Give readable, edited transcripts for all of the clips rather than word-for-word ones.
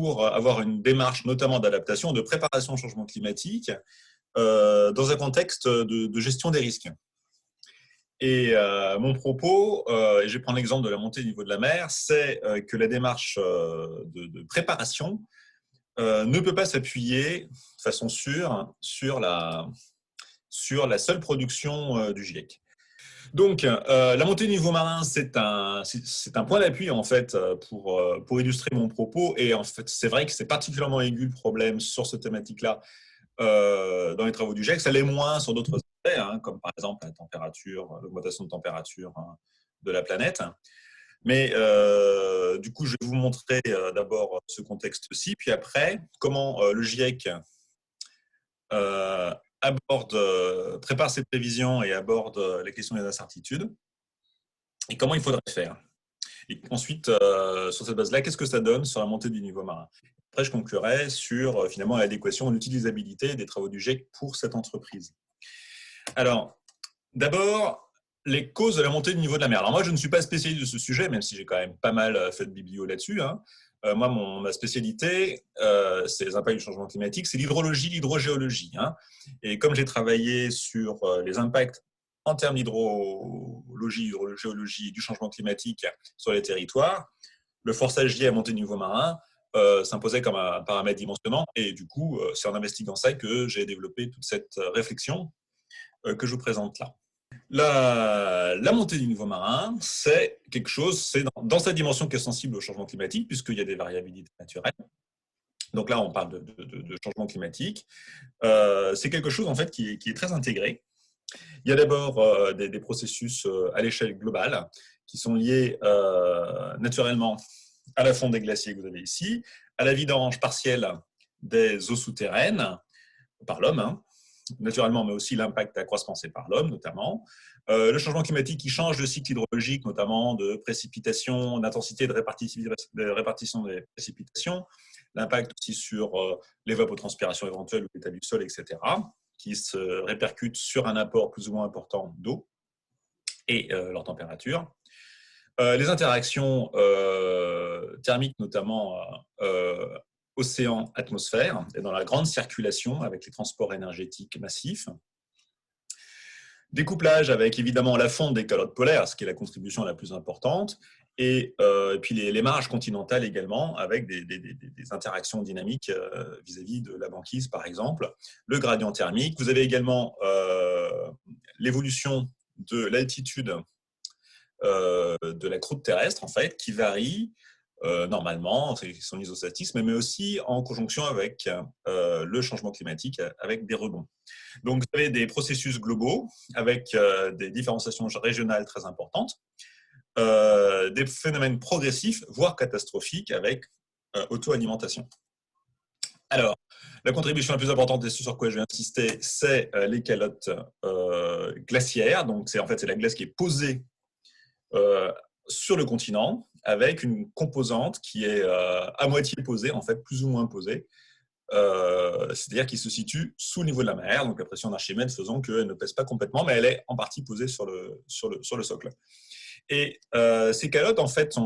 pour avoir une démarche notamment d'adaptation, de préparation au changement climatique dans un contexte de gestion des risques. Et mon propos, et je vais prendre l'exemple de la montée du niveau de la mer, c'est que la démarche de préparation ne peut pas s'appuyer de façon sûre sur la seule production du GIEC. Donc, la montée du niveau marin, c'est un point d'appui en fait pour illustrer mon propos. Et en fait, c'est vrai que c'est particulièrement aigu le problème sur cette thématique-là dans les travaux du GIEC. Ça l'est moins sur d'autres aspects, hein, comme par exemple la température, l'augmentation de température de la planète. Mais du coup, je vais vous montrer d'abord ce contexte-ci, puis après comment le GIEC prépare ses prévisions et aborde la question des incertitudes et comment il faudrait faire. Et ensuite, sur cette base-là, qu'est-ce que ça donne sur la montée du niveau marin? Après, je conclurai sur finalement l'adéquation et l'utilisabilité des travaux du GIEC pour cette entreprise. Alors, d'abord, les causes de la montée du niveau de la mer. Alors moi, je ne suis pas spécialiste de ce sujet, même si j'ai quand même pas mal fait de biblio là-dessus. Hein. Moi, ma spécialité, c'est les impacts du changement climatique, c'est l'hydrologie, l'hydrogéologie. Hein. Et comme j'ai travaillé sur les impacts en termes d'hydrologie, hydrogéologie du changement climatique sur les territoires, le forçage lié à la montée du niveau marin s'imposait comme un paramètre dimensionnant. Et du coup, c'est en investiguant ça que j'ai développé toute cette réflexion que je vous présente là. La montée du niveau marin, c'est quelque chose, c'est dans sa dimension qui est sensible au changement climatique, puisqu'il y a des variabilités naturelles. Donc là, on parle de changement climatique. C'est quelque chose en fait qui est très intégré. Il y a d'abord des processus à l'échelle globale qui sont liés naturellement à la fonte des glaciers que vous avez ici, à la vidange partielle des eaux souterraines par l'homme, hein, naturellement, mais aussi l'impact accroissement c'est par l'homme notamment. Le changement climatique qui change le cycle hydrologique, notamment de précipitation, d'intensité de répartition des précipitations, l'impact aussi sur l'évapotranspiration éventuelle ou l'état du sol, etc., qui se répercute sur un apport plus ou moins important d'eau et leur température. Les interactions thermiques, notamment océan-atmosphère, et dans la grande circulation avec les transports énergétiques massifs. Découplage avec évidemment la fonte des calottes polaires, ce qui est la contribution la plus importante, et puis les marges continentales également, avec des interactions dynamiques vis-à-vis de la banquise, par exemple. Le gradient thermique. Vous avez également l'évolution de l'altitude de la croûte terrestre, en fait, qui varie normalement, c'est son isostatisme, mais aussi en conjonction avec le changement climatique, avec des rebonds. Donc, vous avez des processus globaux avec des différenciations régionales très importantes, des phénomènes progressifs, voire catastrophiques, avec auto-alimentation. Alors, la contribution la plus importante, et sur quoi je vais insister, c'est les calottes glaciaires. Donc, c'est la glace qui est posée sur le continent, avec une composante qui est à moitié posée, en fait, plus ou moins posée, c'est-à-dire qui se situe sous le niveau de la mer, donc la pression d'Archimède faisant qu'elle ne pèse pas complètement, mais elle est en partie posée sur le socle. Et ces calottes, en fait,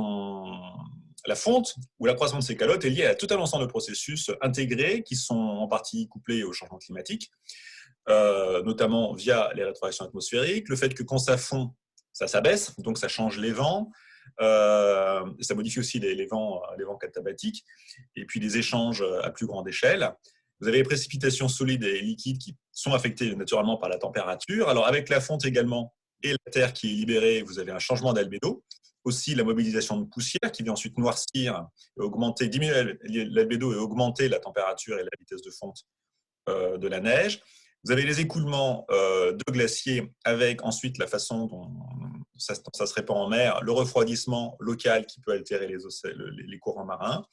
la fonte ou l'accroissement de ces calottes est lié à tout un ensemble de processus intégrés qui sont en partie couplés au changement climatique, notamment via les rétroactions atmosphériques, le fait que quand ça fond, ça s'abaisse, donc ça change les vents, ça modifie aussi les vents catabatiques, et puis les échanges à plus grande échelle. Vous avez les précipitations solides et liquides qui sont affectées naturellement par la température. Alors avec la fonte également et la terre qui est libérée, vous avez un changement d'albédo, aussi la mobilisation de poussière qui vient ensuite noircir, et augmenter, diminuer l'albédo et augmenter la température et la vitesse de fonte de la neige. Vous avez les écoulements de glaciers avec ensuite la façon dont ça se répand en mer, le refroidissement local qui peut altérer les courants marins.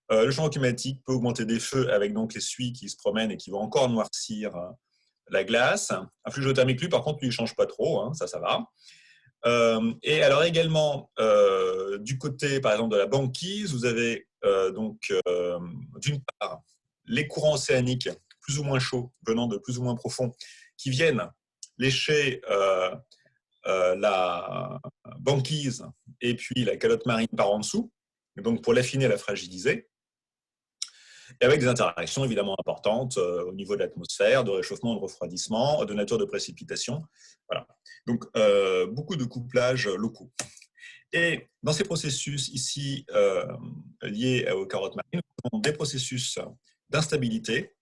Le changement climatique peut augmenter des feux avec donc les suies qui se promènent et qui vont encore noircir la glace. Un flux géothermique, lui, par contre, lui, il ne change pas trop, hein, ça va. Et alors également, du côté, par exemple, de la banquise, vous avez d'une part, les courants océaniques plus ou moins chauds, venant de plus ou moins profond, qui viennent lécher la banquise et puis la calotte marine par en dessous, donc pour l'affiner, la fragiliser. et avec des interactions évidemment importantes au niveau de l'atmosphère, de réchauffement, de refroidissement, de nature de précipitation. Voilà. Donc, beaucoup de couplages locaux. Et dans ces processus ici liés aux carottes marines, nous avons des processus d'instabilité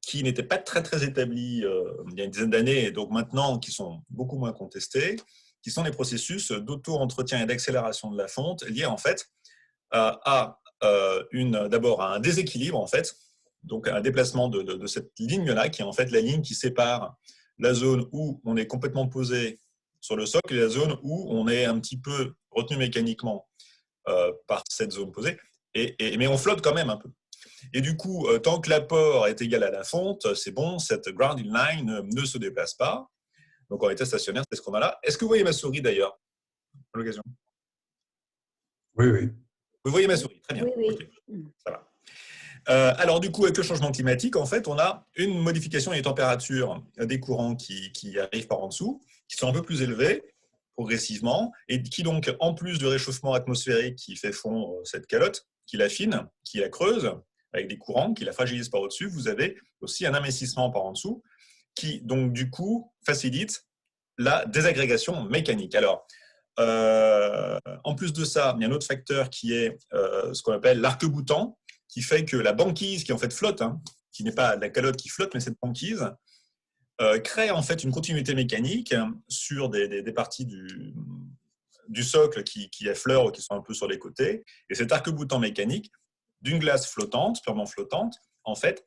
qui n'étaient pas très, très établis il y a une dizaine d'années, et donc maintenant qui sont beaucoup moins contestés, qui sont les processus d'auto-entretien et d'accélération de la fonte liés en fait d'abord à un déséquilibre en fait, donc un déplacement de cette ligne-là, qui est en fait la ligne qui sépare la zone où on est complètement posé sur le socle et la zone où on est un petit peu retenu mécaniquement par cette zone posée, mais on flotte quand même un peu. Et du coup, tant que l'apport est égal à la fonte, c'est bon, cette grounding line ne se déplace pas. Donc en état stationnaire, c'est ce qu'on a là. Est-ce que vous voyez ma souris d'ailleurs à l'occasion? Oui, oui. Vous voyez ma souris, très bien. Oui, oui. Okay. Ça va. Alors du coup, avec le changement climatique, en fait, on a une modification des températures des courants qui arrivent par en dessous, qui sont un peu plus élevés progressivement, et qui donc, en plus du réchauffement atmosphérique qui fait fondre cette calotte, qui l'affine, qui la creuse, avec des courants qui la fragilisent par au-dessus, vous avez aussi un amincissement par en dessous, qui donc du coup facilite la désagrégation mécanique. Alors, en plus de ça, il y a un autre facteur qui est ce qu'on appelle l'arc-boutant, qui fait que la banquise qui en fait flotte, qui n'est pas la calotte qui flotte, mais cette banquise, crée en fait une continuité mécanique sur des parties du socle qui effleurent ou qui sont un peu sur les côtés. Et cet arc-boutant mécanique d'une glace flottante, purement flottante, en fait,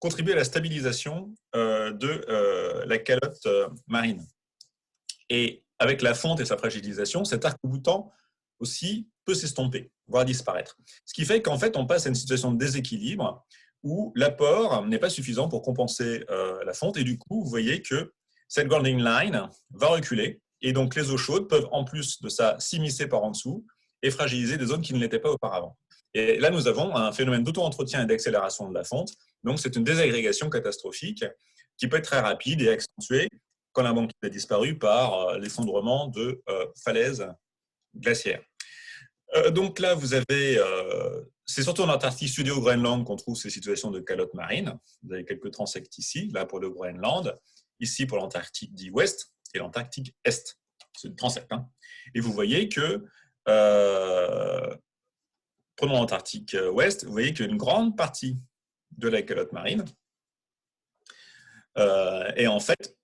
contribue à la stabilisation de la calotte marine. Et avec la fonte et sa fragilisation, cet arc-boutant aussi peut s'estomper, voire disparaître. Ce qui fait qu'en fait, on passe à une situation de déséquilibre où l'apport n'est pas suffisant pour compenser la fonte. Et du coup, vous voyez que cette grounding line va reculer. Et donc, les eaux chaudes peuvent, en plus de ça, s'immiscer par en dessous et fragiliser des zones qui ne l'étaient pas auparavant. Et là, nous avons un phénomène d'auto-entretien et d'accélération de la fonte. Donc, c'est une désagrégation catastrophique qui peut être très rapide et accentuée quand la banquise a disparu par l'effondrement de falaises glaciaires. Donc là, vous avez, c'est surtout en Antarctique sud et au Groenland qu'on trouve ces situations de calotte marine. Vous avez quelques transects ici, là pour le Groenland, ici pour l'Antarctique dit ouest et l'Antarctique est. C'est une transect. Et vous voyez que, prenons l'Antarctique ouest, vous voyez qu'une grande partie de la calotte marine est en fait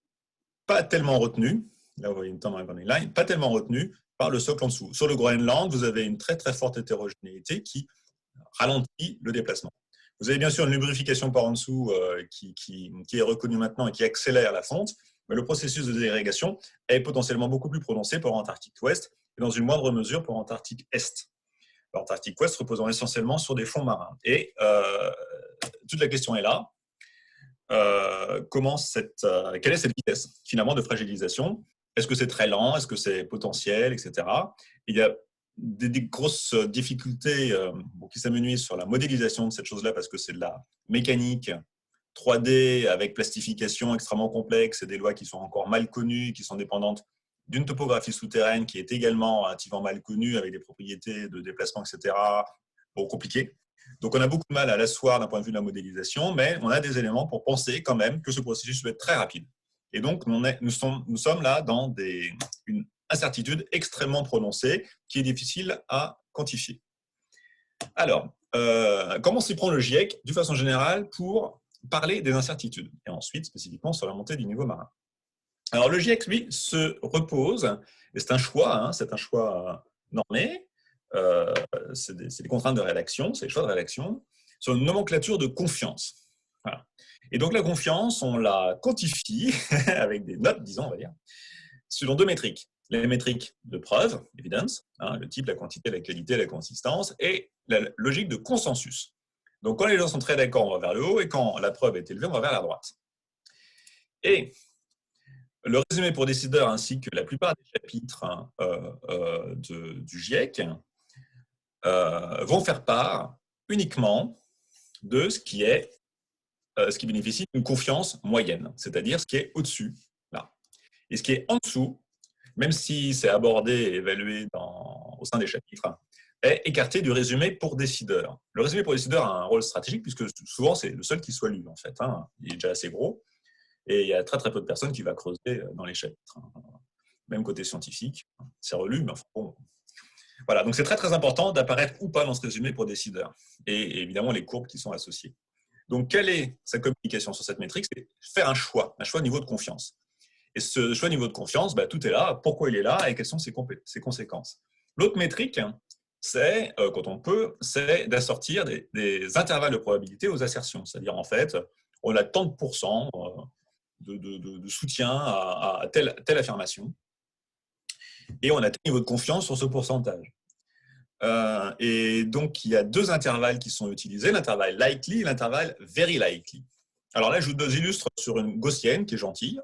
pas tellement retenue, là vous voyez une grounding line, pas tellement retenue par le socle en dessous. Sur le Groenland, vous avez une très très forte hétérogénéité qui ralentit le déplacement. Vous avez bien sûr une lubrification par en dessous qui est reconnue maintenant et qui accélère la fonte, mais le processus de dégrégation est potentiellement beaucoup plus prononcé pour l'Antarctique ouest et dans une moindre mesure pour l'Antarctique est. L'Antarctique ouest reposant essentiellement sur des fonds marins. Et toute la question est là. Quelle est cette vitesse finalement de fragilisation? Est-ce que c'est très lent? Est-ce que c'est potentiel, etc. Il y a des grosses difficultés qui s'amenuisent sur la modélisation de cette chose-là parce que c'est de la mécanique 3D avec plastification extrêmement complexe et des lois qui sont encore mal connues, qui sont dépendantes d'une topographie souterraine qui est également relativement mal connue avec des propriétés de déplacement, etc. Bon, compliqué. Donc, on a beaucoup de mal à l'asseoir d'un point de vue de la modélisation, mais on a des éléments pour penser quand même que ce processus peut être très rapide. Et donc, nous sommes là dans une incertitude extrêmement prononcée qui est difficile à quantifier. Alors, comment s'y prend le GIEC, de façon générale, pour parler des incertitudes, et ensuite spécifiquement sur la montée du niveau marin? Alors, le GIEC, lui, se repose, et c'est un choix normé, c'est des contraintes de rédaction, c'est des choix de rédaction, sur une nomenclature de confiance. Voilà. Et donc la confiance, on la quantifie avec des notes, disons, on va dire, selon deux métriques. Les métriques de preuve, evidence, le type, la quantité, la qualité, la consistance, et la logique de consensus. Donc quand les gens sont très d'accord, on va vers le haut, et quand la preuve est élevée, on va vers la droite. Et le résumé pour décideurs ainsi que la plupart des chapitres du GIEC vont faire part uniquement de ce qui bénéficie d'une confiance moyenne, c'est-à-dire ce qui est au-dessus, là. Et ce qui est en dessous, même si c'est abordé et évalué au sein des chapitres, est écarté du résumé pour décideur. Le résumé pour décideur a un rôle stratégique puisque souvent c'est le seul qui soit lu en fait. Il est déjà assez gros et il y a très très peu de personnes qui va creuser dans les chapitres. Même côté scientifique, c'est relu, mais enfin bon. Voilà, donc c'est très très important d'apparaître ou pas dans ce résumé pour décideur et évidemment les courbes qui sont associées. Donc quelle est sa communication sur cette métrique? C'est faire un choix niveau de confiance. Et ce choix niveau de confiance, tout est là, pourquoi il est là et quelles sont ses conséquences. L'autre métrique, c'est, quand on peut, c'est d'assortir des intervalles de probabilité aux assertions. C'est-à-dire, en fait, on a tant de pourcents de soutien à telle affirmation et on a tel niveau de confiance sur ce pourcentage. Et donc, il y a deux intervalles qui sont utilisés, l'intervalle likely et l'intervalle very likely. Alors là, je vous illustre sur une gaussienne qui est gentille.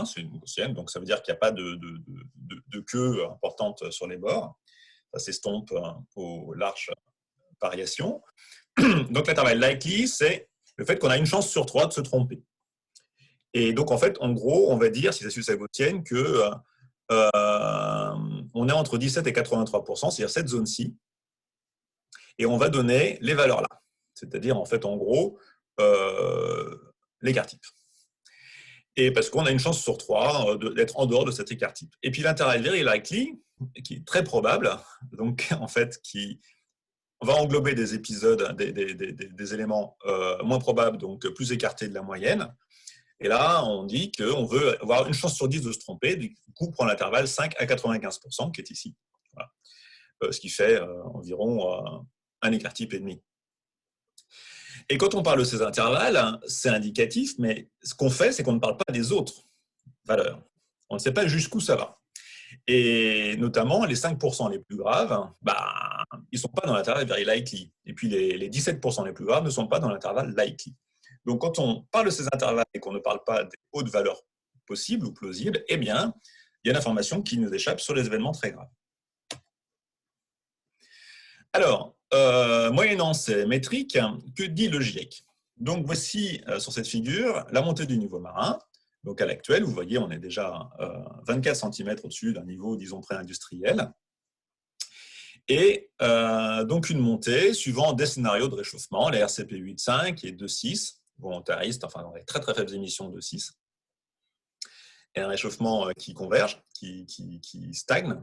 C'est une gaussienne, donc ça veut dire qu'il n'y a pas de queue importante sur les bords. Ça s'estompe aux larges variations. Donc l'intervalle likely, c'est le fait qu'on a une chance sur 3 de se tromper. Et donc en fait, en gros, on va dire, si ça suit sa gaussienne, que on est entre 17 et 83%, c'est-à-dire cette zone-ci, et on va donner les valeurs là. C'est-à-dire, en fait, en gros, l'écart type. Et parce qu'on a une chance sur 3 d'être en dehors de cet écart type. Et puis l'intervalle very likely, qui est très probable, donc en fait, qui va englober des épisodes, des éléments moins probables, donc plus écartés de la moyenne. Et là, on dit qu'on veut avoir une chance sur 10 de se tromper, du coup, on prend l'intervalle 5 à 95%, qui est ici. Voilà. Ce qui fait environ un écart type et demi. Et quand on parle de ces intervalles, c'est indicatif, mais ce qu'on fait, c'est qu'on ne parle pas des autres valeurs. On ne sait pas jusqu'où ça va. Et notamment, les 5% les plus graves, ils ne sont pas dans l'intervalle very likely. Et puis, les 17% les plus graves ne sont pas dans l'intervalle likely. Donc, quand on parle de ces intervalles et qu'on ne parle pas des hautes valeurs possibles ou plausibles, eh bien, il y a une information qui nous échappe sur les événements très graves. Alors, moyennant ces métriques, que dit le GIEC? Donc, voici sur cette figure la montée du niveau marin. Donc, à l'actuel, vous voyez, on est déjà 24 cm au-dessus d'un niveau, disons, pré-industriel. Et donc, une montée suivant des scénarios de réchauffement, les RCP 8.5 et 2.6, volontaristes, enfin, dans les très très faibles émissions de 2.6, et un réchauffement qui converge, qui stagne.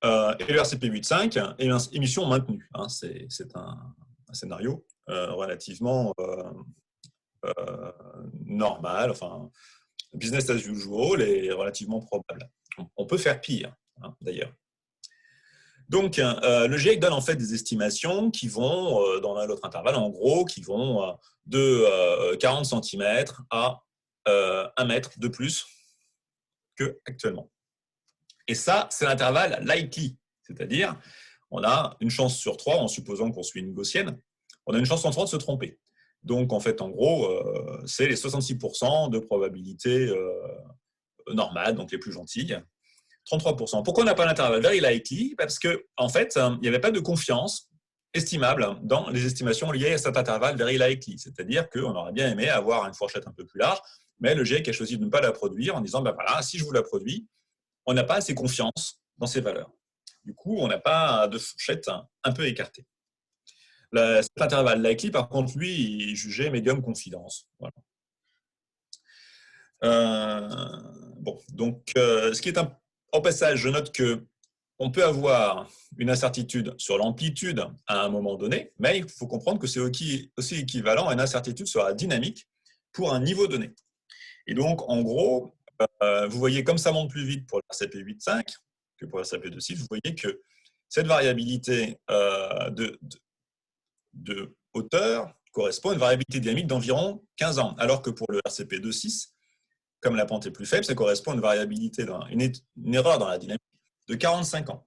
Et le RCP 8.5 est une émission maintenue. C'est un scénario relativement normal, enfin, business as usual et relativement probable. On peut faire pire, d'ailleurs. Donc, le GIEC donne en fait des estimations qui vont, dans l'autre intervalle, en gros, qui vont de 40 cm à 1 mètre de plus qu'actuellement. Et ça, c'est l'intervalle likely, c'est-à-dire on a une chance sur 3, en supposant qu'on suit une gaussienne, on a une chance sur 3 de se tromper. Donc, en fait, en gros, c'est les 66% de probabilité normale, donc les plus gentilles, 33%. Pourquoi on n'a pas l'intervalle very likely? Parce qu'en en fait, il n'y avait pas de confiance estimable dans les estimations liées à cet intervalle very likely. C'est-à-dire qu'on aurait bien aimé avoir une fourchette un peu plus large, mais le GIEC a choisi de ne pas la produire en disant, voilà, si je vous la produis, on n'a pas assez confiance dans ces valeurs. Du coup, on n'a pas de fourchette un peu écartée. Cet intervalle likely, par contre, lui, il est jugé médium confidence. Voilà. Donc, ce qui est en passage, je note que on peut avoir une incertitude sur l'amplitude à un moment donné, mais il faut comprendre que c'est aussi équivalent à une incertitude sur la dynamique pour un niveau donné. Et donc, en gros, vous voyez comme ça monte plus vite pour le RCP 8.5 que pour le RCP 2.6, vous voyez que cette variabilité de hauteur correspond à une variabilité dynamique d'environ 15 ans, alors que pour le RCP 2.6, comme la pente est plus faible, ça correspond à une variabilité, une erreur dans la dynamique de 45 ans.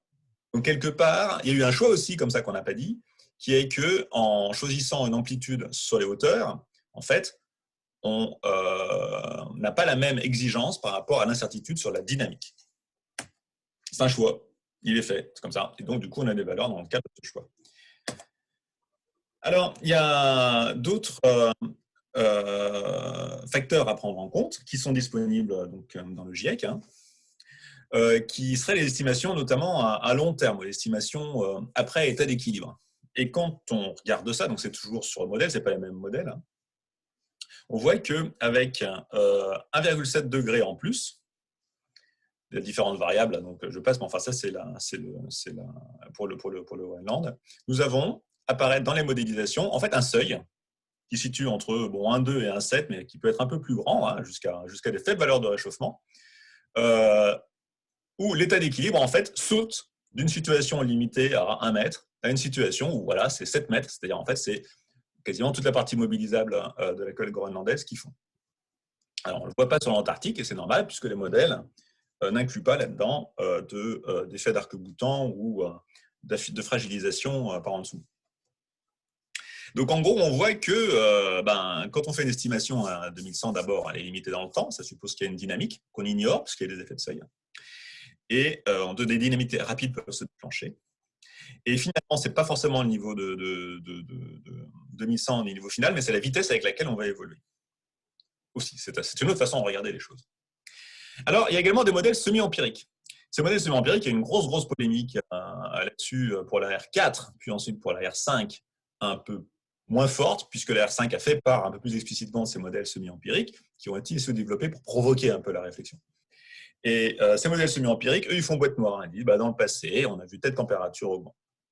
Donc, quelque part, il y a eu un choix aussi, comme ça qu'on n'a pas dit, qui est qu'en choisissant une amplitude sur les hauteurs, en fait, on n'a pas la même exigence par rapport à l'incertitude sur la dynamique. C'est un choix, il est fait, c'est comme ça. Et donc, du coup, on a des valeurs dans le cadre de ce choix. Alors, il y a d'autres facteurs à prendre en compte qui sont disponibles donc, dans le GIEC. qui seraient les estimations notamment à long terme, les estimations après état d'équilibre. Et quand on regarde ça, donc c'est toujours sur le modèle, ce n'est pas les mêmes modèles, hein, on voit qu'avec 1,7 degré en plus, il y a différentes variables, donc je passe, mais enfin ça c'est pour le Groenland, nous avons apparaître dans les modélisations en fait un seuil qui situe entre 1,2 et 1,7, mais qui peut être un peu plus grand, hein, jusqu'à des faibles valeurs de réchauffement, où l'état d'équilibre en fait saute d'une situation limitée à 1 mètre à une situation où voilà, c'est 7 mètres, c'est-à-dire en fait c'est quasiment toute la partie mobilisable de la côte groenlandaise qui font. Alors on ne le voit pas sur l'Antarctique et c'est normal puisque les modèles n'incluent pas là-dedans d'effets d'arc-boutant ou de fragilisation par en dessous. Donc en gros, on voit que quand on fait une estimation à 2100 d'abord, elle est limitée dans le temps, ça suppose qu'il y a une dynamique qu'on ignore parce qu'il y a des effets de seuil. Et des dynamiques rapides peuvent se déclencher. Et finalement, ce n'est pas forcément le niveau de 2100 au niveau final, mais c'est la vitesse avec laquelle on va évoluer. Aussi, c'est une autre façon de regarder les choses. Alors, il y a également des modèles semi-empiriques. Ces modèles semi-empiriques, il y a une grosse polémique là-dessus pour la R4, puis ensuite pour la R5, un peu moins forte, puisque la R5 a fait part un peu plus explicitement de ces modèles semi-empiriques qui ont été développés pour provoquer un peu la réflexion. Et ces modèles semi-empiriques, eux, ils font boîte noire. Ils disent, dans le passé, on a vu telle température,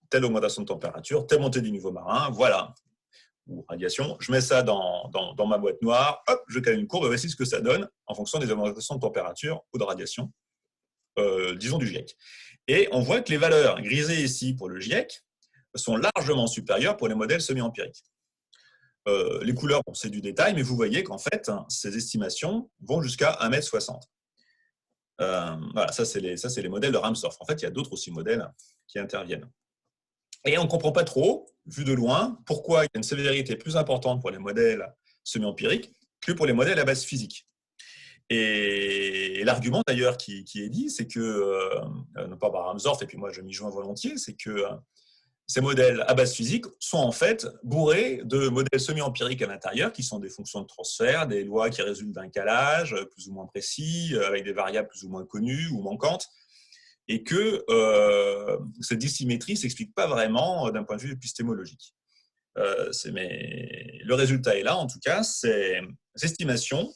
telle augmentation de température, telle montée du niveau marin, voilà, ou radiation, je mets ça dans ma boîte noire, hop, je cale une courbe, et voici ce que ça donne en fonction des augmentations de température ou de radiation, disons du GIEC. Et on voit que les valeurs grisées ici pour le GIEC sont largement supérieures pour les modèles semi-empiriques. Les couleurs, c'est du détail, mais vous voyez qu'en fait, ces estimations vont jusqu'à 1,60 m. Voilà, ça, c'est les modèles de Ramsdorff. En fait, il y a d'autres aussi modèles qui interviennent. Et on ne comprend pas trop, vu de loin, pourquoi il y a une sévérité plus importante pour les modèles semi-empiriques que pour les modèles à base physique. Et l'argument d'ailleurs qui est dit, c'est que, non pas par Ramsdorff, et puis moi je m'y joins volontiers, c'est que ces modèles à base physique sont en fait bourrés de modèles semi-empiriques à l'intérieur, qui sont des fonctions de transfert, des lois qui résultent d'un calage plus ou moins précis, avec des variables plus ou moins connues ou manquantes, et que cette dissymétrie ne s'explique pas vraiment d'un point de vue épistémologique. Mais le résultat est là, en tout cas, ces estimations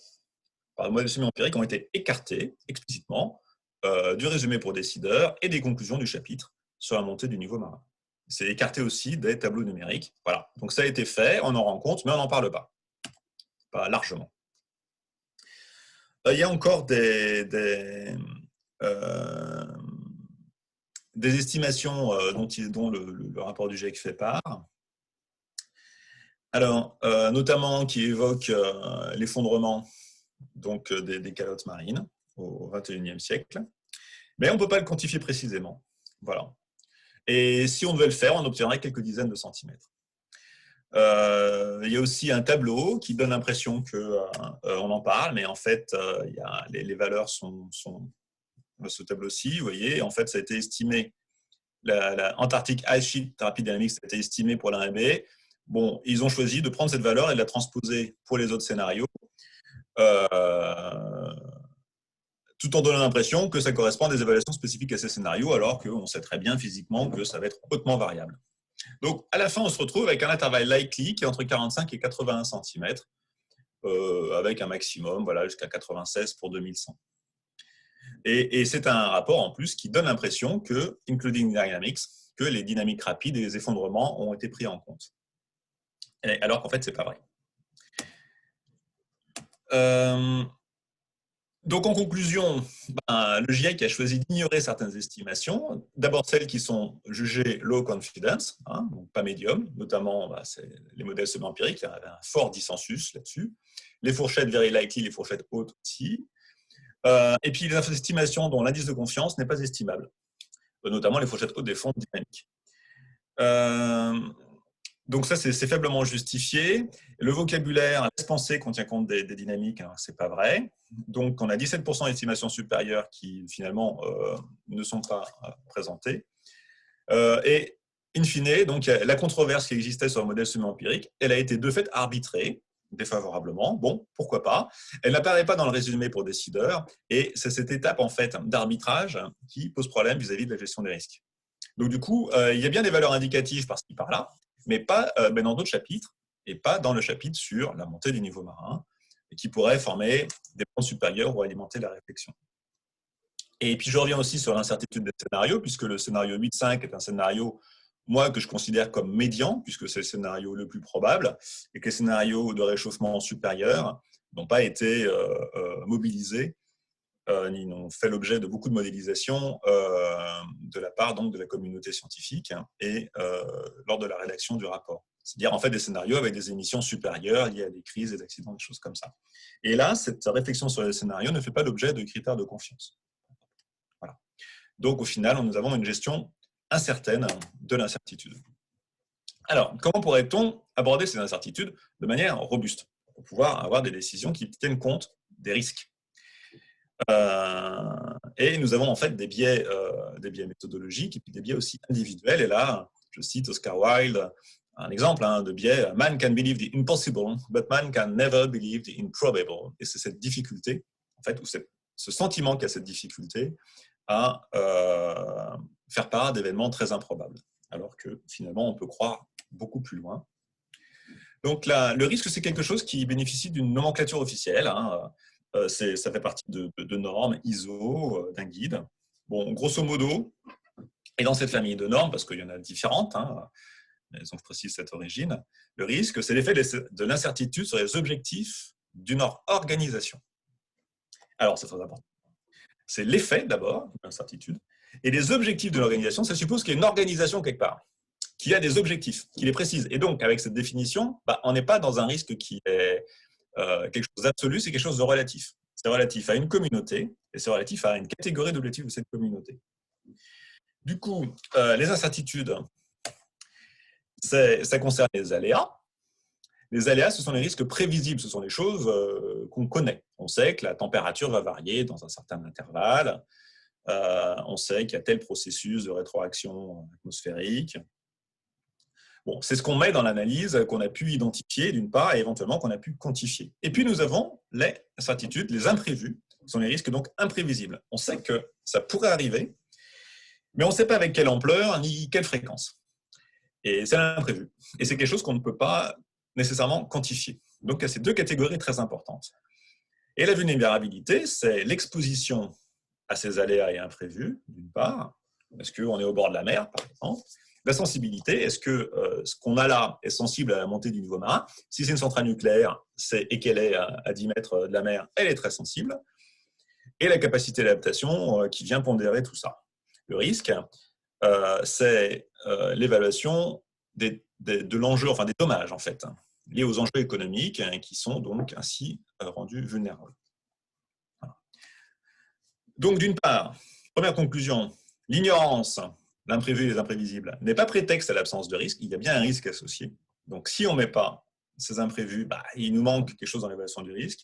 par le modèle semi-empirique ont été écartées explicitement du résumé pour décideurs et des conclusions du chapitre sur la montée du niveau marin. C'est écarté aussi des tableaux numériques. Voilà. Donc ça a été fait, on en rend compte, mais on n'en parle pas largement. Il y a encore des estimations dont le rapport du GIEC fait part. Alors, notamment qui évoquent l'effondrement donc, des calottes marines au XXIe siècle. Mais on ne peut pas le quantifier précisément. Voilà. Et si on devait le faire, on obtiendrait quelques dizaines de centimètres. Il y a aussi un tableau qui donne l'impression qu'on en parle, mais en fait, les valeurs sont ce tableau-ci. Vous voyez, en fait, ça a été estimé. La Antarctic Ice Sheet Rapid Dynamics a été estimé pour l'un B. Bon, ils ont choisi de prendre cette valeur et de la transposer pour les autres scénarios, tout en donnant l'impression que ça correspond à des évaluations spécifiques à ces scénarios, alors qu'on sait très bien physiquement que ça va être hautement variable. Donc, à la fin, on se retrouve avec un intervalle likely qui est entre 45 et 81 cm, avec un maximum jusqu'à 96 pour 2100. Et c'est un rapport en plus qui donne l'impression que, including dynamics, que les dynamiques rapides et les effondrements ont été pris en compte. Alors qu'en fait, ce n'est pas vrai. Donc, en conclusion, le GIEC a choisi d'ignorer certaines estimations. D'abord, celles qui sont jugées low confidence, donc pas médium, notamment les modèles semi-empiriques, il y avait un fort dissensus là-dessus. Les fourchettes very likely, les fourchettes hautes aussi. Et puis, les estimations dont l'indice de confiance n'est pas estimable, notamment les fourchettes hautes des fonds dynamiques. Donc ça, c'est faiblement justifié. Le vocabulaire laisse penser qu'on tient compte des dynamiques, alors c'est pas vrai. Donc on a 17% d'estimations supérieures qui finalement ne sont pas présentées. Et in fine, donc, la controverse qui existait sur le modèle semi-empirique, elle a été de fait arbitrée défavorablement. Bon, pourquoi pas. Elle n'apparaît pas dans le résumé pour décideurs, et c'est cette étape en fait d'arbitrage qui pose problème vis-à-vis de la gestion des risques. Donc du coup, il y a bien des valeurs indicatives par-ci par-là, mais pas dans d'autres chapitres, et pas dans le chapitre sur la montée du niveau marin, et qui pourrait former des pentes supérieures ou alimenter la réflexion. Et puis je reviens aussi sur l'incertitude des scénarios, puisque le scénario 8.5 est un scénario, moi, que je considère comme médian, puisque c'est le scénario le plus probable, et que les scénarios de réchauffement supérieur n'ont pas été mobilisés, ni n'ont fait l'objet de beaucoup de modélisation de la part donc, de la communauté scientifique et lors de la rédaction du rapport. C'est-à-dire en fait des scénarios avec des émissions supérieures liées à des crises, des accidents, des choses comme ça. Et là, cette réflexion sur les scénarios ne fait pas l'objet de critères de confiance. Voilà. Donc au final, nous avons une gestion incertaine de l'incertitude. Alors, comment pourrait-on aborder ces incertitudes de manière robuste pour pouvoir avoir des décisions qui tiennent compte des risques? Et nous avons en fait des biais méthodologiques et puis des biais aussi individuels. Et là, je cite Oscar Wilde, un exemple de biais: Man can believe the impossible, but man can never believe the improbable. Et c'est cette difficulté, en fait, ou ce sentiment qu'il y a cette difficulté à faire part d'événements très improbables, alors que finalement, on peut croire beaucoup plus loin. Donc là, le risque, c'est quelque chose qui bénéficie d'une nomenclature officielle. Ça fait partie de normes ISO, d'un guide. Bon, grosso modo, et dans cette famille de normes, parce qu'il y en a différentes, mais donc je précise cette origine, le risque, c'est l'effet de l'incertitude sur les objectifs d'une organisation. Alors, c'est très important. C'est l'effet, d'abord, de l'incertitude, et les objectifs de l'organisation, ça suppose qu'il y a une organisation quelque part, qui a des objectifs, qui les précise. Et donc, avec cette définition, on n'est pas dans un risque qui est quelque chose d'absolu, c'est quelque chose de relatif. C'est relatif à une communauté et c'est relatif à une catégorie d'objectifs de cette communauté. Du coup, les incertitudes, ça concerne les aléas. Les aléas, ce sont les risques prévisibles, ce sont les choses qu'on connaît. On sait que la température va varier dans un certain intervalle, on sait qu'il y a tel processus de rétroaction atmosphérique. Bon, c'est ce qu'on met dans l'analyse, qu'on a pu identifier d'une part et éventuellement qu'on a pu quantifier. Et puis nous avons les incertitudes, les imprévus, qui sont les risques donc imprévisibles. On sait que ça pourrait arriver, mais on ne sait pas avec quelle ampleur ni quelle fréquence. Et c'est l'imprévu. Et c'est quelque chose qu'on ne peut pas nécessairement quantifier. Donc il y a ces deux catégories très importantes. Et la vulnérabilité, c'est l'exposition à ces aléas et imprévus, d'une part, parce qu'on est au bord de la mer, par exemple. La sensibilité, est-ce que ce qu'on a là est sensible à la montée du niveau marin? Si c'est une centrale nucléaire et qu'elle est à 10 mètres de la mer, elle est très sensible. Et la capacité d'adaptation qui vient pondérer tout ça. Le risque, c'est l'évaluation de l'enjeu, enfin des dommages en fait, liés aux enjeux économiques qui sont donc ainsi rendus vulnérables. Voilà. Donc d'une part, première conclusion, l'ignorance, l'imprévu et les imprévisibles, n'est pas prétexte à l'absence de risque, il y a bien un risque associé. Donc si on ne met pas ces imprévus, il nous manque quelque chose dans l'évaluation du risque.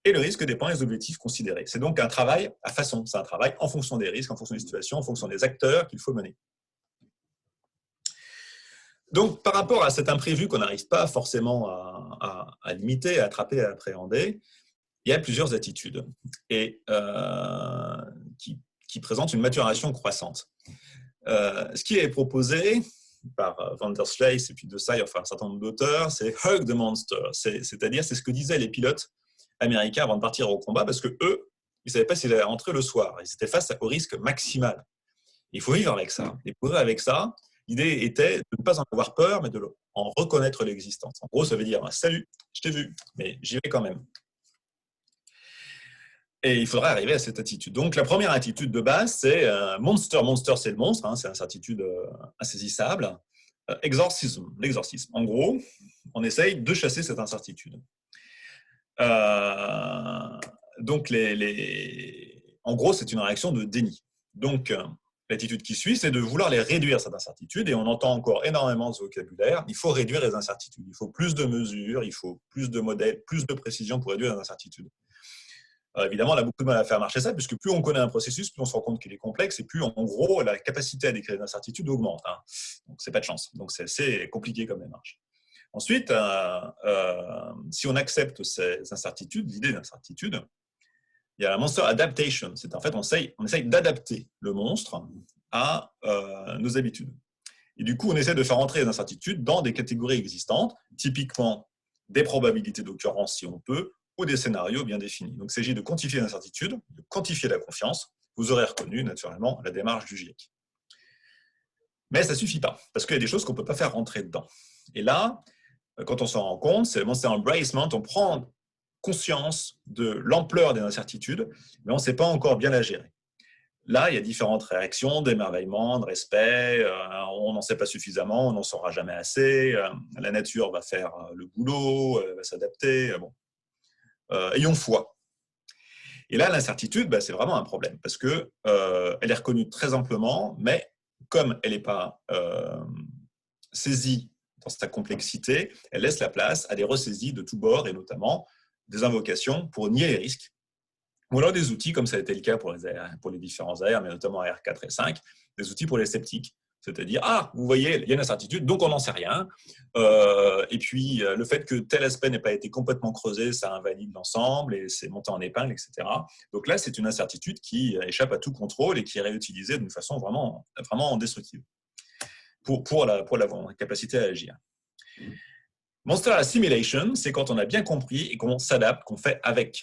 Et le risque dépend des objectifs considérés. C'est donc un travail à façon, c'est un travail en fonction des risques, en fonction des situations, en fonction des acteurs qu'il faut mener. Donc par rapport à cet imprévu qu'on n'arrive pas forcément à limiter, à attraper, à appréhender, il y a plusieurs attitudes et qui présentent une maturation croissante. Ce qui est proposé par Van der Sleijs et puis de Say, enfin un certain nombre d'auteurs, c'est hug the monster, c'est-à-dire c'est ce que disaient les pilotes américains avant de partir au combat, parce que eux, ils ne savaient pas s'ils allaient rentrer le soir, ils étaient face au risque maximal. Il faut vivre avec ça. Et pour vivre avec ça, l'idée était de ne pas en avoir peur, mais en reconnaître l'existence. En gros, ça veut dire salut, je t'ai vu, mais j'y vais quand même. Et il faudra arriver à cette attitude. Donc, la première attitude de base, c'est monster. Monster, c'est le monstre, c'est l'incertitude insaisissable. Exorcisme, l'exorcisme. En gros, on essaye de chasser cette incertitude. Donc, en gros, c'est une réaction de déni. Donc, l'attitude qui suit, c'est de vouloir les réduire, cette incertitude, et on entend encore énormément ce vocabulaire. Il faut réduire les incertitudes, il faut plus de mesures, il faut plus de modèles, plus de précision pour réduire les incertitudes. Évidemment, on a beaucoup de mal à faire marcher ça, puisque plus on connaît un processus, plus on se rend compte qu'il est complexe, et plus, en gros, la capacité à décrire l'incertitude augmente. Donc, c'est pas de chance. Donc, c'est assez compliqué comme démarche. Ensuite, si on accepte ces incertitudes, l'idée d'incertitude, il y a la monster adaptation. C'est en fait, on essaye d'adapter le monstre à nos habitudes. Et du coup, on essaie de faire entrer les incertitudes dans des catégories existantes, typiquement des probabilités d'occurrence si on peut, ou des scénarios bien définis. Donc, il s'agit de quantifier l'incertitude, de quantifier la confiance. Vous aurez reconnu naturellement la démarche du GIEC. Mais ça ne suffit pas, parce qu'il y a des choses qu'on ne peut pas faire rentrer dedans. Et là, quand on s'en rend compte, c'est un embracement, on prend conscience de l'ampleur des incertitudes, mais on ne sait pas encore bien la gérer. Là, il y a différentes réactions, d'émerveillement, de respect, on n'en sait pas suffisamment, on n'en saura jamais assez, la nature va faire le boulot, elle va s'adapter, bon. Ayons foi. Et là, l'incertitude, c'est vraiment un problème, parce qu'elle est reconnue très amplement, mais comme elle n'est pas saisie dans sa complexité, elle laisse la place à des ressaisies de tous bords, et notamment des invocations pour nier les risques, ou alors des outils, comme ça a été le cas pour les différents AR, mais notamment AR4 et 5, des outils pour les sceptiques. C'est-à-dire, vous voyez, il y a une incertitude, donc on n'en sait rien. Et puis, le fait que tel aspect n'ait pas été complètement creusé, ça invalide l'ensemble et c'est monté en épingle, etc. Donc là, c'est une incertitude qui échappe à tout contrôle et qui est réutilisée d'une façon vraiment, vraiment destructive pour la capacité à agir. Monster Assimilation, c'est quand on a bien compris et qu'on s'adapte, qu'on fait avec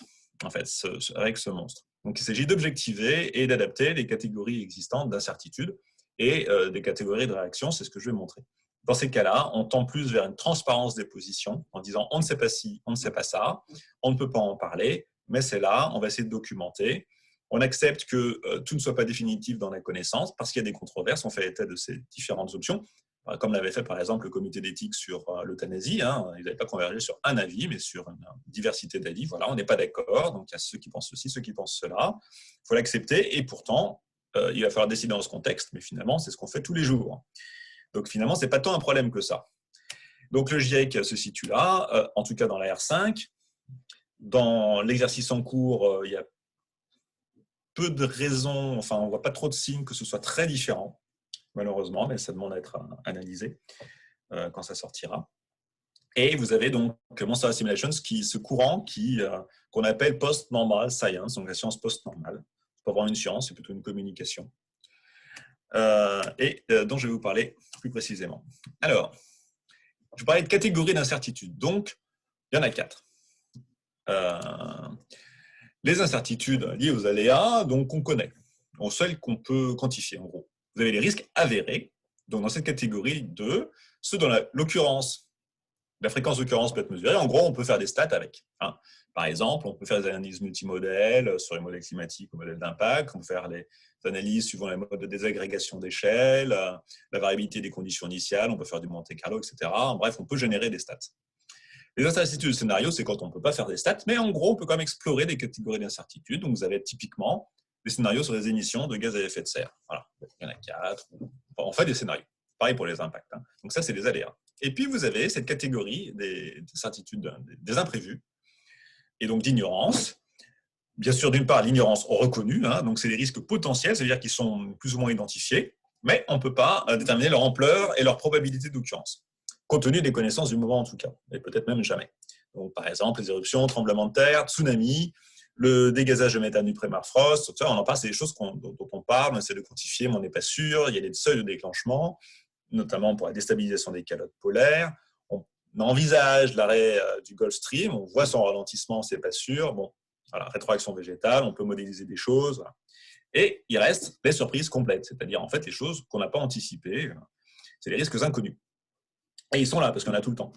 ce monstre. Donc, il s'agit d'objectiver et d'adapter les catégories existantes d'incertitude et des catégories de réaction, c'est ce que je vais montrer. Dans ces cas-là, on tend plus vers une transparence des positions en disant on ne sait pas ci, on ne sait pas ça, on ne peut pas en parler, mais c'est là, on va essayer de documenter. On accepte que tout ne soit pas définitif dans la connaissance parce qu'il y a des controverses, on fait état de ces différentes options, comme l'avait fait par exemple le comité d'éthique sur l'euthanasie. Ils n'avaient pas convergé sur un avis, mais sur une diversité d'avis. Voilà, on n'est pas d'accord, donc il y a ceux qui pensent ceci, ceux qui pensent cela. Il faut l'accepter, et pourtant, il va falloir décider dans ce contexte, mais finalement, c'est ce qu'on fait tous les jours. Donc finalement, ce n'est pas tant un problème que ça. Donc le GIEC se situe là, en tout cas dans la R5. Dans l'exercice en cours, il y a peu de raisons, enfin, on ne voit pas trop de signes que ce soit très différent, malheureusement, mais ça demande à être analysé quand ça sortira. Et vous avez donc Monster Assimilations, ce courant qu'on appelle post-normal science, donc la science post-normale. C'est pas vraiment une science, c'est plutôt une communication. Dont je vais vous parler plus précisément. Alors, je parlais de catégories d'incertitude. Donc, il y en a 4. Les incertitudes liées aux aléas, donc qu'on connaît, celles qu'on peut quantifier en gros. Vous avez les risques avérés, donc dans cette catégorie 2, ceux dans l'occurrence, la fréquence d'occurrence peut être mesurée. En gros, on peut faire des stats avec. Par exemple, on peut faire des analyses multimodèles sur les modèles climatiques ou modèles d'impact. On peut faire des analyses suivant les modes de désagrégation d'échelle, la variabilité des conditions initiales. On peut faire du Monte Carlo, etc. Bref, on peut générer des stats. Les incertitudes de scénario, c'est quand on ne peut pas faire des stats, mais en gros, on peut quand même explorer des catégories d'incertitudes. Donc, vous avez typiquement des scénarios sur les émissions de gaz à effet de serre. Voilà, il y en a 4. On fait des scénarios. Pareil pour les impacts. Donc, ça, c'est des aléas. Et puis, vous avez cette catégorie des incertitudes, des imprévus, et donc d'ignorance. Bien sûr, d'une part, l'ignorance reconnue, donc c'est des risques potentiels, c'est-à-dire qu'ils sont plus ou moins identifiés, mais on ne peut pas déterminer leur ampleur et leur probabilité d'occurrence, compte tenu des connaissances du moment en tout cas, et peut-être même jamais. Donc, par exemple, les éruptions, tremblements de terre, tsunamis, le dégazage de méthane du permafrost, on en parle, c'est des choses dont on parle, on essaie de quantifier, mais on n'est pas sûr. Il y a des seuils de déclenchement, notamment pour la déstabilisation des calottes polaires. On envisage l'arrêt du Gulf Stream, on voit son ralentissement, c'est pas sûr. Bon, voilà, rétroaction végétale, on peut modéliser des choses. Voilà. Et il reste les surprises complètes, c'est-à-dire en fait les choses qu'on n'a pas anticipées. C'est les risques inconnus. Et ils sont là parce qu'on a tout le temps.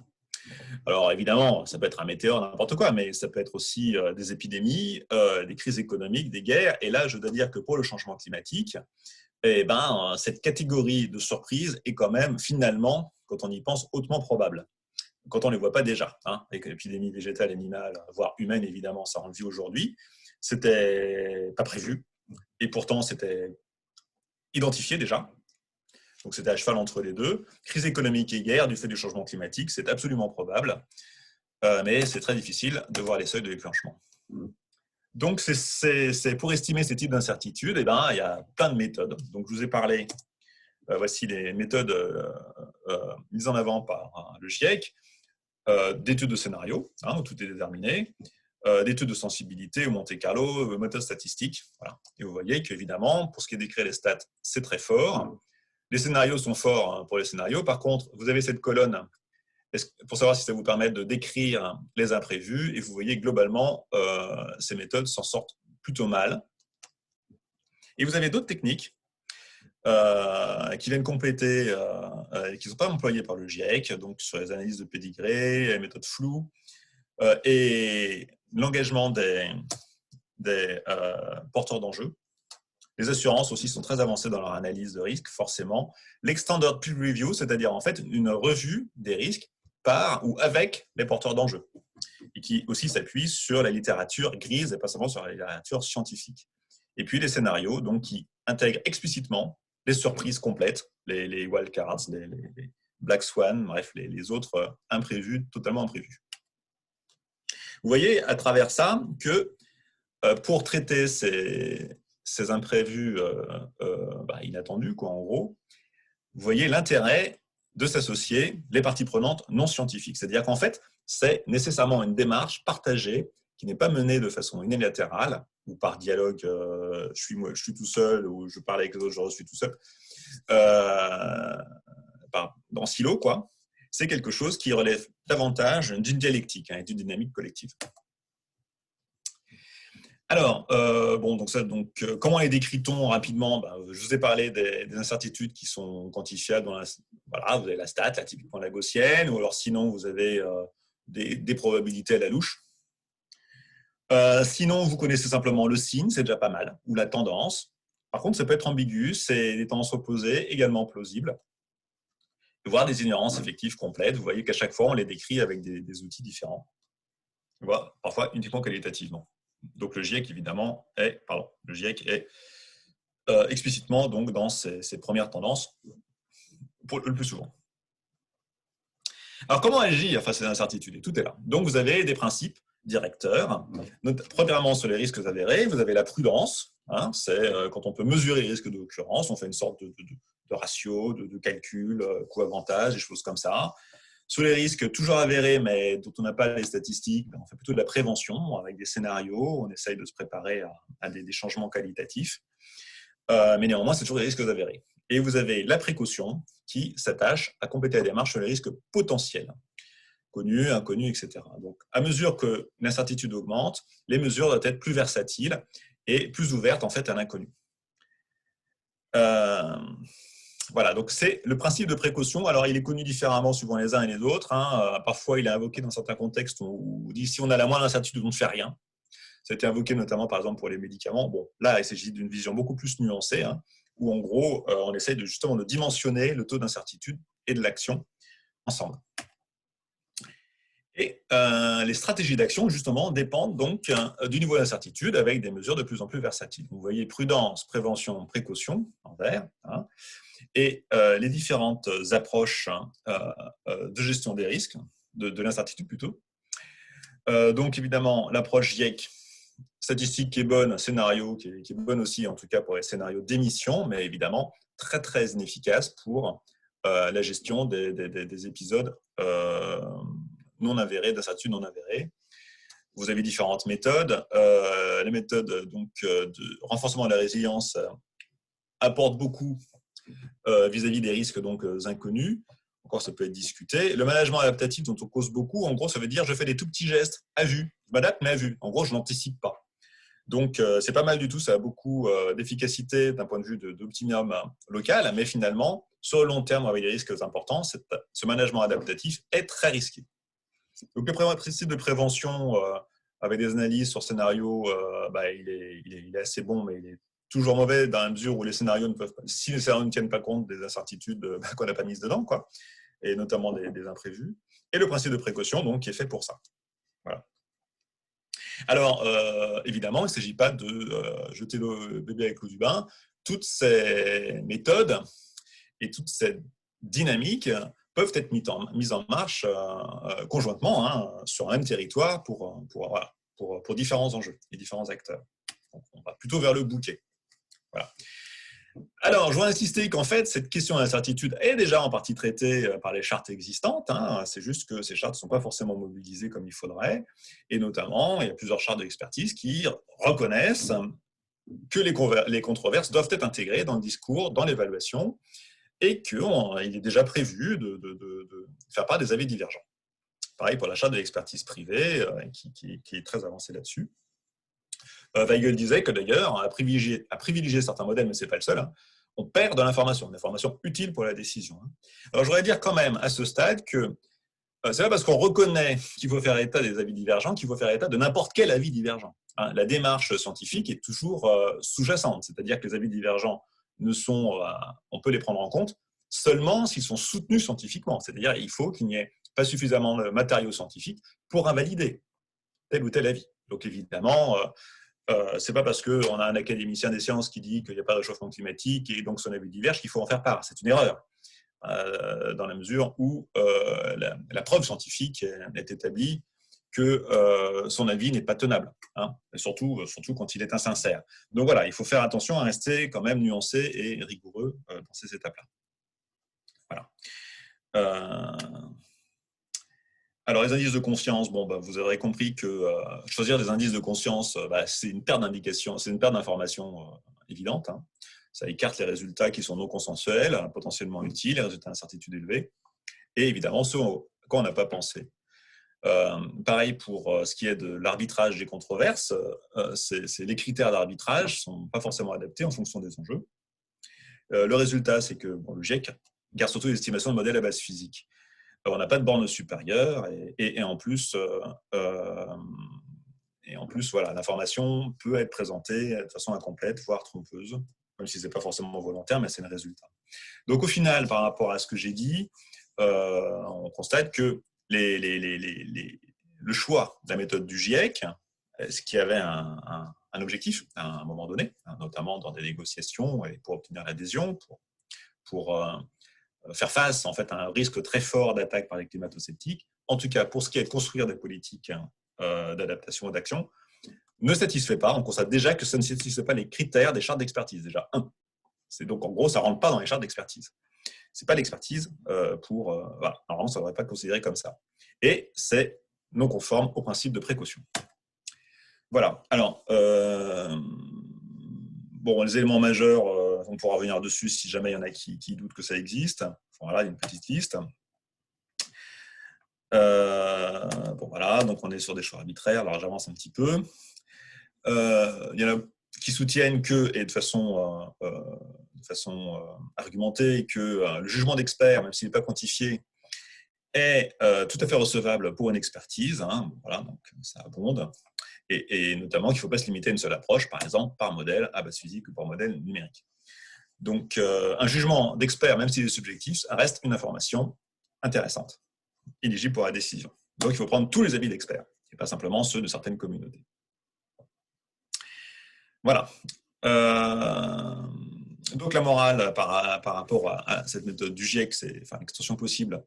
Alors évidemment, ça peut être un météore, n'importe quoi, mais ça peut être aussi des épidémies, des crises économiques, des guerres. Et là, je dois dire que pour le changement climatique, cette catégorie de surprises est quand même finalement, quand on y pense, hautement probable. Quand on ne les voit pas déjà, avec l'épidémie végétale, animale, voire humaine, évidemment, ça on le vit aujourd'hui, c'était pas prévu. Et pourtant, c'était identifié déjà. Donc, c'était à cheval entre les deux. Crise économique et guerre du fait du changement climatique, c'est absolument probable. Mais c'est très difficile de voir les seuils de déclenchement. Donc, c'est pour estimer ces types d'incertitudes, il y a plein de méthodes. Donc, je vous ai parlé, voici les méthodes mises en avant par le GIEC. d'études de scénario, où tout est déterminé, d'études de sensibilité ou Monte Carlo, méthode statistique. Voilà. Et vous voyez qu'évidemment, pour ce qui est d'écrire les stats, c'est très fort. Les scénarios sont forts pour les scénarios. Par contre, vous avez cette colonne pour savoir si ça vous permet de décrire les imprévus. Et vous voyez globalement, ces méthodes s'en sortent plutôt mal. Et vous avez d'autres techniques qui viennent compléter et qui ne sont pas employées par le GIEC, donc sur les analyses de pédigré, les méthodes floues et l'engagement des porteurs d'enjeux. Les assurances aussi sont très avancées dans leur analyse de risque, forcément. L'extended peer review, c'est-à-dire en fait une revue des risques par ou avec les porteurs d'enjeux, et qui aussi s'appuie sur la littérature grise et pas seulement sur la littérature scientifique. Et puis les scénarios, donc, qui intègrent explicitement les surprises complètes, les wildcards, les black swan, bref, les autres imprévus, totalement imprévus. Vous voyez à travers ça que pour traiter ces imprévus inattendus, en gros, vous voyez l'intérêt de s'associer les parties prenantes non scientifiques. C'est-à-dire qu'en fait, c'est nécessairement une démarche partagée qui n'est pas menée de façon unilatérale ou par dialogue, je suis tout seul, ou je parle avec les autres, je suis tout seul, dans silo, quoi. C'est quelque chose qui relève davantage d'une dialectique et d'une dynamique collective. Alors, comment les décrit-on rapidement ? Je vous ai parlé des incertitudes qui sont quantifiables. Voilà, vous avez la stat, là, typiquement la gaussienne, ou alors sinon, vous avez des probabilités à la louche. Sinon, vous connaissez simplement le signe, c'est déjà pas mal, ou la tendance. Par contre, ça peut être ambigu, c'est des tendances opposées, également plausibles, voire des ignorances effectives complètes. Vous voyez qu'à chaque fois, on les décrit avec des outils différents, voire parfois uniquement qualitativement. Donc le GIEC, évidemment, est explicitement donc, dans ces premières tendances, le plus souvent. Alors, comment agir face à ces incertitudes ? Tout est là. Donc, vous avez des principes directeurs. Premièrement, sur les risques avérés, vous avez la prudence. C'est quand on peut mesurer les risques d'occurrence, on fait une sorte de ratio, de calcul, coût-avantage, des choses comme ça. Sur les risques toujours avérés, mais dont on n'a pas les statistiques, on fait plutôt de la prévention avec des scénarios, on essaye de se préparer à des changements qualitatifs. Mais néanmoins, c'est toujours des risques avérés. Et vous avez la précaution qui s'attache à compléter la démarche sur les risques potentiels, connus, inconnus, etc. Donc, à mesure que l'incertitude augmente, les mesures doivent être plus versatiles et plus ouvertes en fait à l'inconnu. Voilà, donc c'est le principe de précaution. Alors, il est connu différemment suivant les uns et les autres. Parfois, il est invoqué dans certains contextes où on dit si on a la moindre incertitude, on ne fait rien. Ça a été invoqué notamment, par exemple, pour les médicaments. Bon, là, il s'agit d'une vision beaucoup plus nuancée, où en gros, on essaye justement de dimensionner le taux d'incertitude et de l'action ensemble. Et les stratégies d'action, justement, dépendent donc du niveau d'incertitude avec des mesures de plus en plus versatiles. Vous voyez prudence, prévention, précaution en vert. Et les différentes approches de gestion des risques, de l'incertitude plutôt. Donc évidemment, l'approche GIEC, statistique qui est bonne, scénario qui est bonne aussi, en tout cas pour les scénarios d'émission, mais évidemment très très inefficace pour la gestion des épisodes non avérés, d'incertitude non avérée. Vous avez différentes méthodes. Les méthodes donc, de renforcement de la résilience apportent beaucoup vis-à-vis des risques donc, inconnus. Encore, ça peut être discuté. Le management adaptatif dont on cause beaucoup, en gros, ça veut dire je fais des tout petits gestes à vue. Je m'adapte, mais à vue. En gros, je n'anticipe pas. Donc, c'est pas mal du tout. Ça a beaucoup d'efficacité d'un point de vue d'optimum local, mais finalement, sur le long terme, avec des risques importants, ce management adaptatif est très risqué. Donc, le principe de prévention avec des analyses sur scénario, il est assez bon, mais il est toujours mauvais dans la mesure où les scénarios si les scénarios ne tiennent pas compte des incertitudes qu'on n'a pas mises dedans, quoi, et notamment des imprévus. Et le principe de précaution, donc, qui est fait pour ça. Voilà. Alors, évidemment, il ne s'agit pas de jeter le bébé avec l'eau du bain. Toutes ces méthodes et toute cette dynamique peuvent être mises en marche conjointement sur un même territoire pour différents enjeux et différents acteurs. Donc, on va plutôt vers le bouquet. Voilà. Alors, je voudrais insister qu'en fait, cette question d'incertitude est déjà en partie traitée par les chartes existantes. Hein. C'est juste que ces chartes ne sont pas forcément mobilisées comme il faudrait. Et notamment, il y a plusieurs chartes d'expertise qui reconnaissent que les controverses doivent être intégrées dans le discours, dans l'évaluation, et qu'il est déjà prévu de faire part des avis divergents. Pareil pour la charte de l'expertise privée, qui est très avancée là-dessus. Weigel disait que d'ailleurs, à privilégier certains modèles, mais ce n'est pas le seul, hein, on perd de l'information, une information utile pour la décision. Alors je voudrais dire quand même à ce stade que c'est pas parce qu'on reconnaît qu'il faut faire état des avis divergents qu'il faut faire état de n'importe quel avis divergent. Hein, la démarche scientifique est toujours sous-jacente, c'est-à-dire que les avis divergents on peut les prendre en compte seulement s'ils sont soutenus scientifiquement. C'est-à-dire qu'il faut qu'il n'y ait pas suffisamment de matériaux scientifiques pour invalider tel ou tel avis. Donc évidemment, c'est pas parce qu'on a un académicien des sciences qui dit qu'il n'y a pas de réchauffement climatique et donc son avis diverge qu'il faut en faire part. C'est une erreur, dans la mesure où la preuve scientifique est établie que son avis n'est pas tenable, hein, et surtout quand il est insincère. Donc voilà, il faut faire attention à rester quand même nuancé et rigoureux dans ces étapes-là. Voilà. Alors, les indices de conscience, vous aurez compris que choisir des indices de conscience, c'est une perte d'indication, c'est une perte d'information évidente. Hein. Ça écarte les résultats qui sont non consensuels, potentiellement utiles, les résultats d'incertitude élevés, et évidemment ceux quand on n'a pas pensé. Pareil pour ce qui est de l'arbitrage des controverses, les critères d'arbitrage ne sont pas forcément adaptés en fonction des enjeux. Le résultat, c'est que le GIEC garde surtout les estimations de modèles à base physique. On n'a pas de borne supérieure et en plus, voilà, l'information peut être présentée de façon incomplète, voire trompeuse, même si ce n'est pas forcément volontaire, mais c'est le résultat. Donc au final, par rapport à ce que j'ai dit, on constate que le choix de la méthode du GIEC, ce qui avait un objectif à un moment donné, notamment dans des négociations et pour obtenir l'adhésion, pour faire face en fait, à un risque très fort d'attaque par les climato-sceptiques, en tout cas pour ce qui est de construire des politiques d'adaptation et d'action, ne satisfait pas. On constate déjà que ça ne satisfait pas les critères des chartes d'expertise. Déjà, c'est donc en gros, ça ne rentre pas dans les chartes d'expertise. Ce n'est pas l'expertise voilà. Normalement, ça ne devrait pas être considéré comme ça. Et c'est non conforme au principe de précaution. Voilà. Alors, les éléments majeurs, on pourra revenir dessus si jamais il y en a qui doutent que ça existe. Voilà, il y a une petite liste. Voilà, donc on est sur des choix arbitraires. Alors, j'avance un petit peu. Il y en a qui soutiennent que, et de façon argumentée, que le jugement d'expert, même s'il n'est pas quantifié, est tout à fait recevable pour une expertise. Hein, voilà, donc ça abonde. Et notamment qu'il ne faut pas se limiter à une seule approche, par exemple par modèle à base physique ou par modèle numérique. Donc, un jugement d'expert, même s'il est subjectif, reste une information intéressante, éligible pour la décision. Donc, il faut prendre tous les avis d'experts, et pas simplement ceux de certaines communautés. Voilà. Donc, la morale par rapport à cette méthode du GIEC, l'extension possible,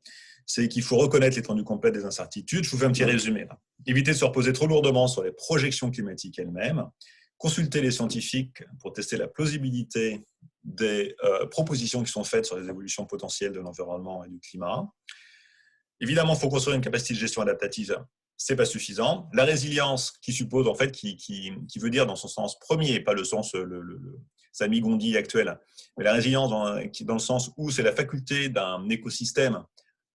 c'est qu'il faut reconnaître l'étendue complète des incertitudes. Je vous fais un petit résumé. Là. Éviter de se reposer trop lourdement sur les projections climatiques elles-mêmes. Consulter les scientifiques pour tester la plausibilité des propositions qui sont faites sur les évolutions potentielles de l'environnement et du climat. Évidemment, il faut construire une capacité de gestion adaptative. Ce n'est pas suffisant. La résilience qui suppose, en fait, qui veut dire dans son sens premier, pas le sens Samy Gondi actuel, mais la résilience dans le sens où c'est la faculté d'un écosystème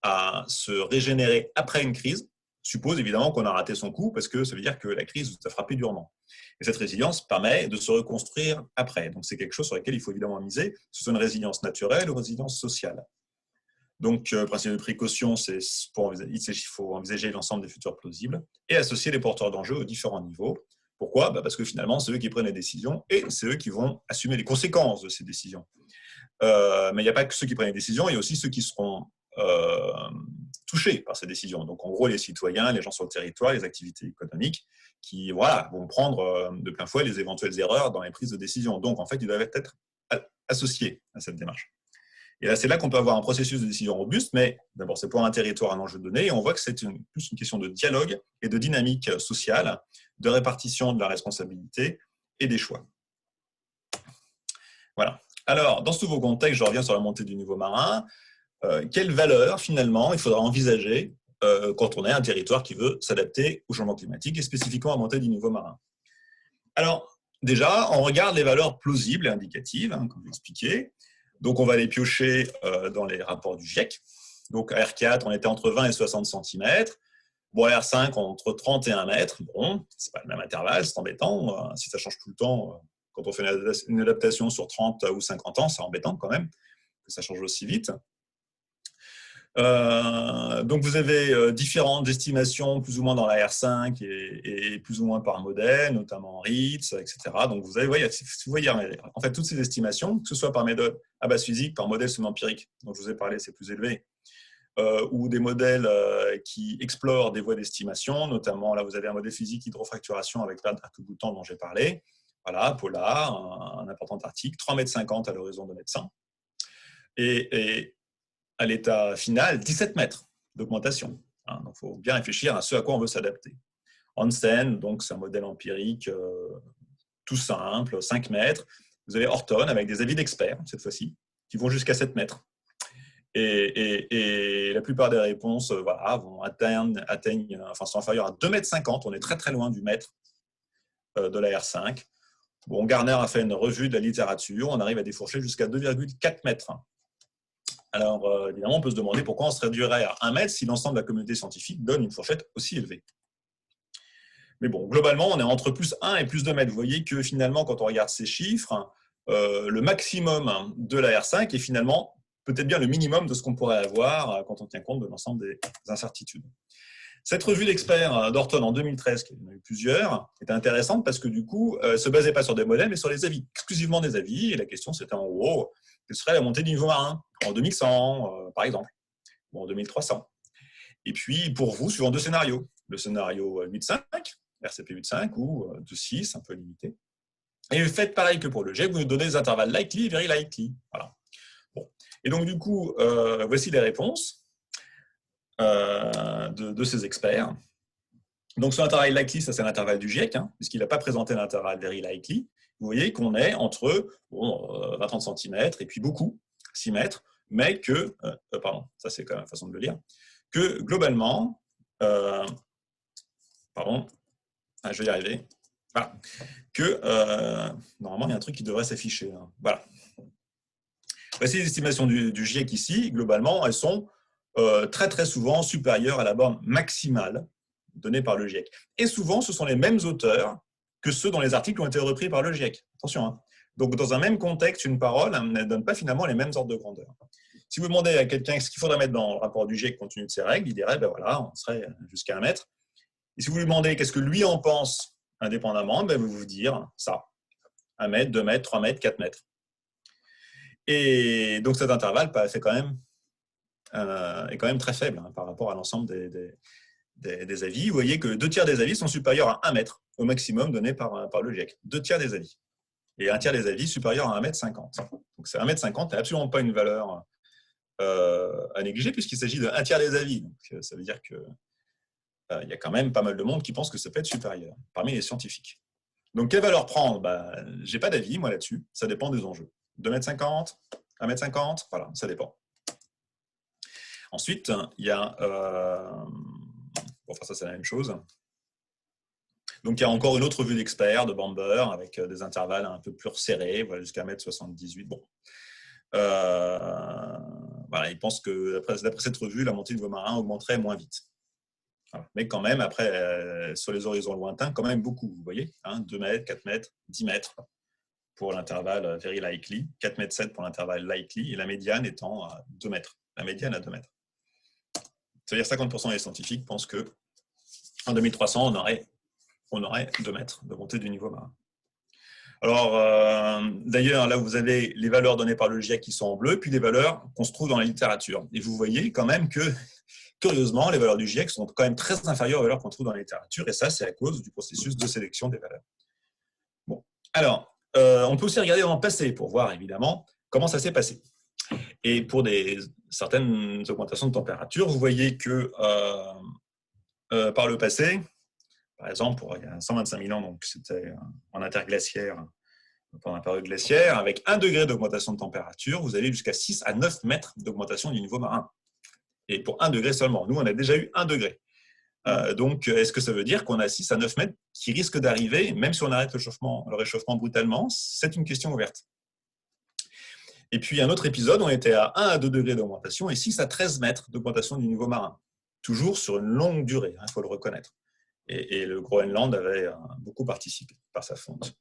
à se régénérer après une crise, suppose évidemment qu'on a raté son coup parce que ça veut dire que la crise vous a frappé durement. Et cette résilience permet de se reconstruire après. Donc c'est quelque chose sur lequel il faut évidemment miser, que ce soit une résilience naturelle ou une résilience sociale. Donc, le principe de précaution, il faut envisager l'ensemble des futurs plausibles et associer les porteurs d'enjeux aux différents niveaux. Pourquoi ? Parce que finalement, c'est eux qui prennent les décisions et c'est eux qui vont assumer les conséquences de ces décisions. Mais il n'y a pas que ceux qui prennent les décisions, il y a aussi ceux qui seront touchés par ces décisions. Donc, en gros, les citoyens, les gens sur le territoire, les activités économiques qui vont prendre de plein fouet les éventuelles erreurs dans les prises de décision. Donc, en fait, ils doivent être associés à cette démarche. Et là, c'est là qu'on peut avoir un processus de décision robuste, mais d'abord, c'est pour un territoire, un enjeu donné, et on voit que c'est plus une question de dialogue et de dynamique sociale, de répartition de la responsabilité et des choix. Voilà. Alors, dans ce nouveau contexte, je reviens sur la montée du niveau marin. Quelle valeur, finalement, il faudra envisager quand on est un territoire qui veut s'adapter au changement climatique et spécifiquement à la montée du niveau marin? Alors, déjà, on regarde les valeurs plausibles et indicatives, hein, comme expliqué. Donc, on va les piocher dans les rapports du GIEC. Donc, à R4, on était entre 20 et 60 cm. Bon, à R5, entre 30 et 1 mètre. Bon, c'est pas le même intervalle, c'est embêtant. Si ça change tout le temps, quand on fait une adaptation sur 30 ou 50 ans, c'est embêtant quand même que ça change aussi vite. Donc vous avez différentes estimations plus ou moins dans la R5 et plus ou moins par modèle, notamment RITS, etc. Donc vous voyez, en fait toutes ces estimations, que ce soit par méthode à base physique, par modèle semi-empirique, dont je vous ai parlé, c'est plus élevé, ou des modèles qui explorent des voies d'estimation, notamment là vous avez un modèle physique hydrofracturation avec plein d'arc-boutants dont j'ai parlé. Voilà, polar, un important article, 3,50 m à l'horizon de 2,1 m. Et à l'état final, 17 mètres d'augmentation. Donc, il faut bien réfléchir à ce à quoi on veut s'adapter. Hansen, donc c'est un modèle empirique tout simple, 5 mètres. Vous avez Horton avec des avis d'experts, cette fois-ci, qui vont jusqu'à 7 mètres. Et la plupart des réponses voilà, vont sont inférieures à 2,50 m. On est très très loin du mètre de la R5. Bon, Garner a fait une revue de la littérature. On arrive à défourcher jusqu'à 2,4 mètres. Alors, évidemment, on peut se demander pourquoi on se réduirait à 1 mètre si l'ensemble de la communauté scientifique donne une fourchette aussi élevée. Mais bon, globalement, on est entre plus 1 et plus 2 mètres. Vous voyez que finalement, quand on regarde ces chiffres, le maximum de la R5 est finalement peut-être bien le minimum de ce qu'on pourrait avoir quand on tient compte de l'ensemble des incertitudes. Cette revue d'experts d'Horton en 2013, qui en a eu plusieurs, était intéressante parce que du coup, elle ne se basait pas sur des modèles, mais sur les avis, exclusivement des avis. Et la question, c'était en gros, quelle serait la montée du niveau marin en 2100, par exemple, ou en 2300. Et puis, pour vous, suivant deux scénarios. Le scénario 8.5, RCP 8.5, ou 2.6, un peu limité. Et vous faites pareil que pour le GIEC, vous nous donnez des intervalles likely et very likely. Voilà. Bon. Et donc, du coup, voici les réponses de ces experts. Donc, sur l'intervalle likely, ça c'est l'intervalle du GIEC, puisqu'il n'a pas présenté l'intervalle very likely. Vous voyez qu'on est entre 20-30 cm et puis beaucoup, 6 mètres, mais que, pardon, ça c'est quand même la façon de le lire, que globalement, pardon, je vais y arriver, voilà, que normalement il y a un truc qui devrait s'afficher. Voilà. Voici les estimations du GIEC ici. Globalement, elles sont très très souvent supérieures à la borne maximale donnée par le GIEC. Et souvent, ce sont les mêmes auteurs que ceux dont les articles ont été repris par le GIEC. Attention. Donc, dans un même contexte, une parole ne donne pas finalement les mêmes ordres de grandeur. Si vous demandez à quelqu'un ce qu'il faudrait mettre dans le rapport du GIEC compte tenu de ces règles, il dirait, ben voilà, on serait jusqu'à 1 mètre. Et si vous lui demandez qu'est-ce que lui en pense indépendamment, ben, il va vous dire ça. 1 mètre, 2 mètres, 3 mètres, 4 mètres. Et donc cet intervalle est quand même très faible par rapport à l'ensemble des avis. Vous voyez que 2/3 des avis sont supérieurs à 1 mètre au maximum donné par le GIEC. 2/3 des avis. Et 1/3 des avis supérieurs à 1,50 m. Donc 1,50 m n'est absolument pas une valeur à négliger puisqu'il s'agit de 1/3 des avis. Donc, ça veut dire qu'il y a quand même pas mal de monde qui pense que ça peut être supérieur parmi les scientifiques. Donc quelle valeur prendre? Je n'ai pas d'avis moi là-dessus. Ça dépend des enjeux. 2,50 m, 1,50 m, voilà, ça dépend. Ensuite, il y a... ça c'est la même chose. Donc il y a encore une autre vue d'expert de Bamber avec des intervalles un peu plus resserrés, voilà, jusqu'à 1,78 m. Bon. Voilà, il pense que d'après cette revue, la montée du niveau marin augmenterait moins vite. Voilà. Mais quand même, après, sur les horizons lointains, quand même beaucoup, vous voyez, 2 mètres, 4 mètres, 10 mètres pour l'intervalle very likely, 4,7 mètres pour l'intervalle likely, et la médiane étant à 2 mètres. La médiane à 2 mètres. C'est-à-dire 50% des scientifiques pensent qu'en 2300, on aurait 2 mètres de montée du niveau marin. Alors, d'ailleurs, là, vous avez les valeurs données par le GIEC qui sont en bleu, puis les valeurs qu'on se trouve dans la littérature. Et vous voyez quand même que, curieusement, les valeurs du GIEC sont quand même très inférieures aux valeurs qu'on trouve dans la littérature, et ça, c'est à cause du processus de sélection des valeurs. Bon, alors, on peut aussi regarder dans le passé pour voir, évidemment, comment ça s'est passé. Et pour certaines augmentations de température, vous voyez que par le passé, par exemple, il y a 125 000 ans, donc c'était en interglaciaire, pendant la période glaciaire, avec 1 degré d'augmentation de température, vous allez jusqu'à 6 à 9 mètres d'augmentation du niveau marin. Et pour 1 degré seulement. Nous, on a déjà eu 1 degré. Donc, est-ce que ça veut dire qu'on a 6 à 9 mètres qui risquent d'arriver, même si on arrête le réchauffement brutalement? C'est une question ouverte. Et puis, un autre épisode, on était à 1 à 2 degrés d'augmentation et 6 à 13 mètres d'augmentation du niveau marin. Toujours sur une longue durée, il faut le reconnaître. Et le Groenland avait beaucoup participé par sa fonte.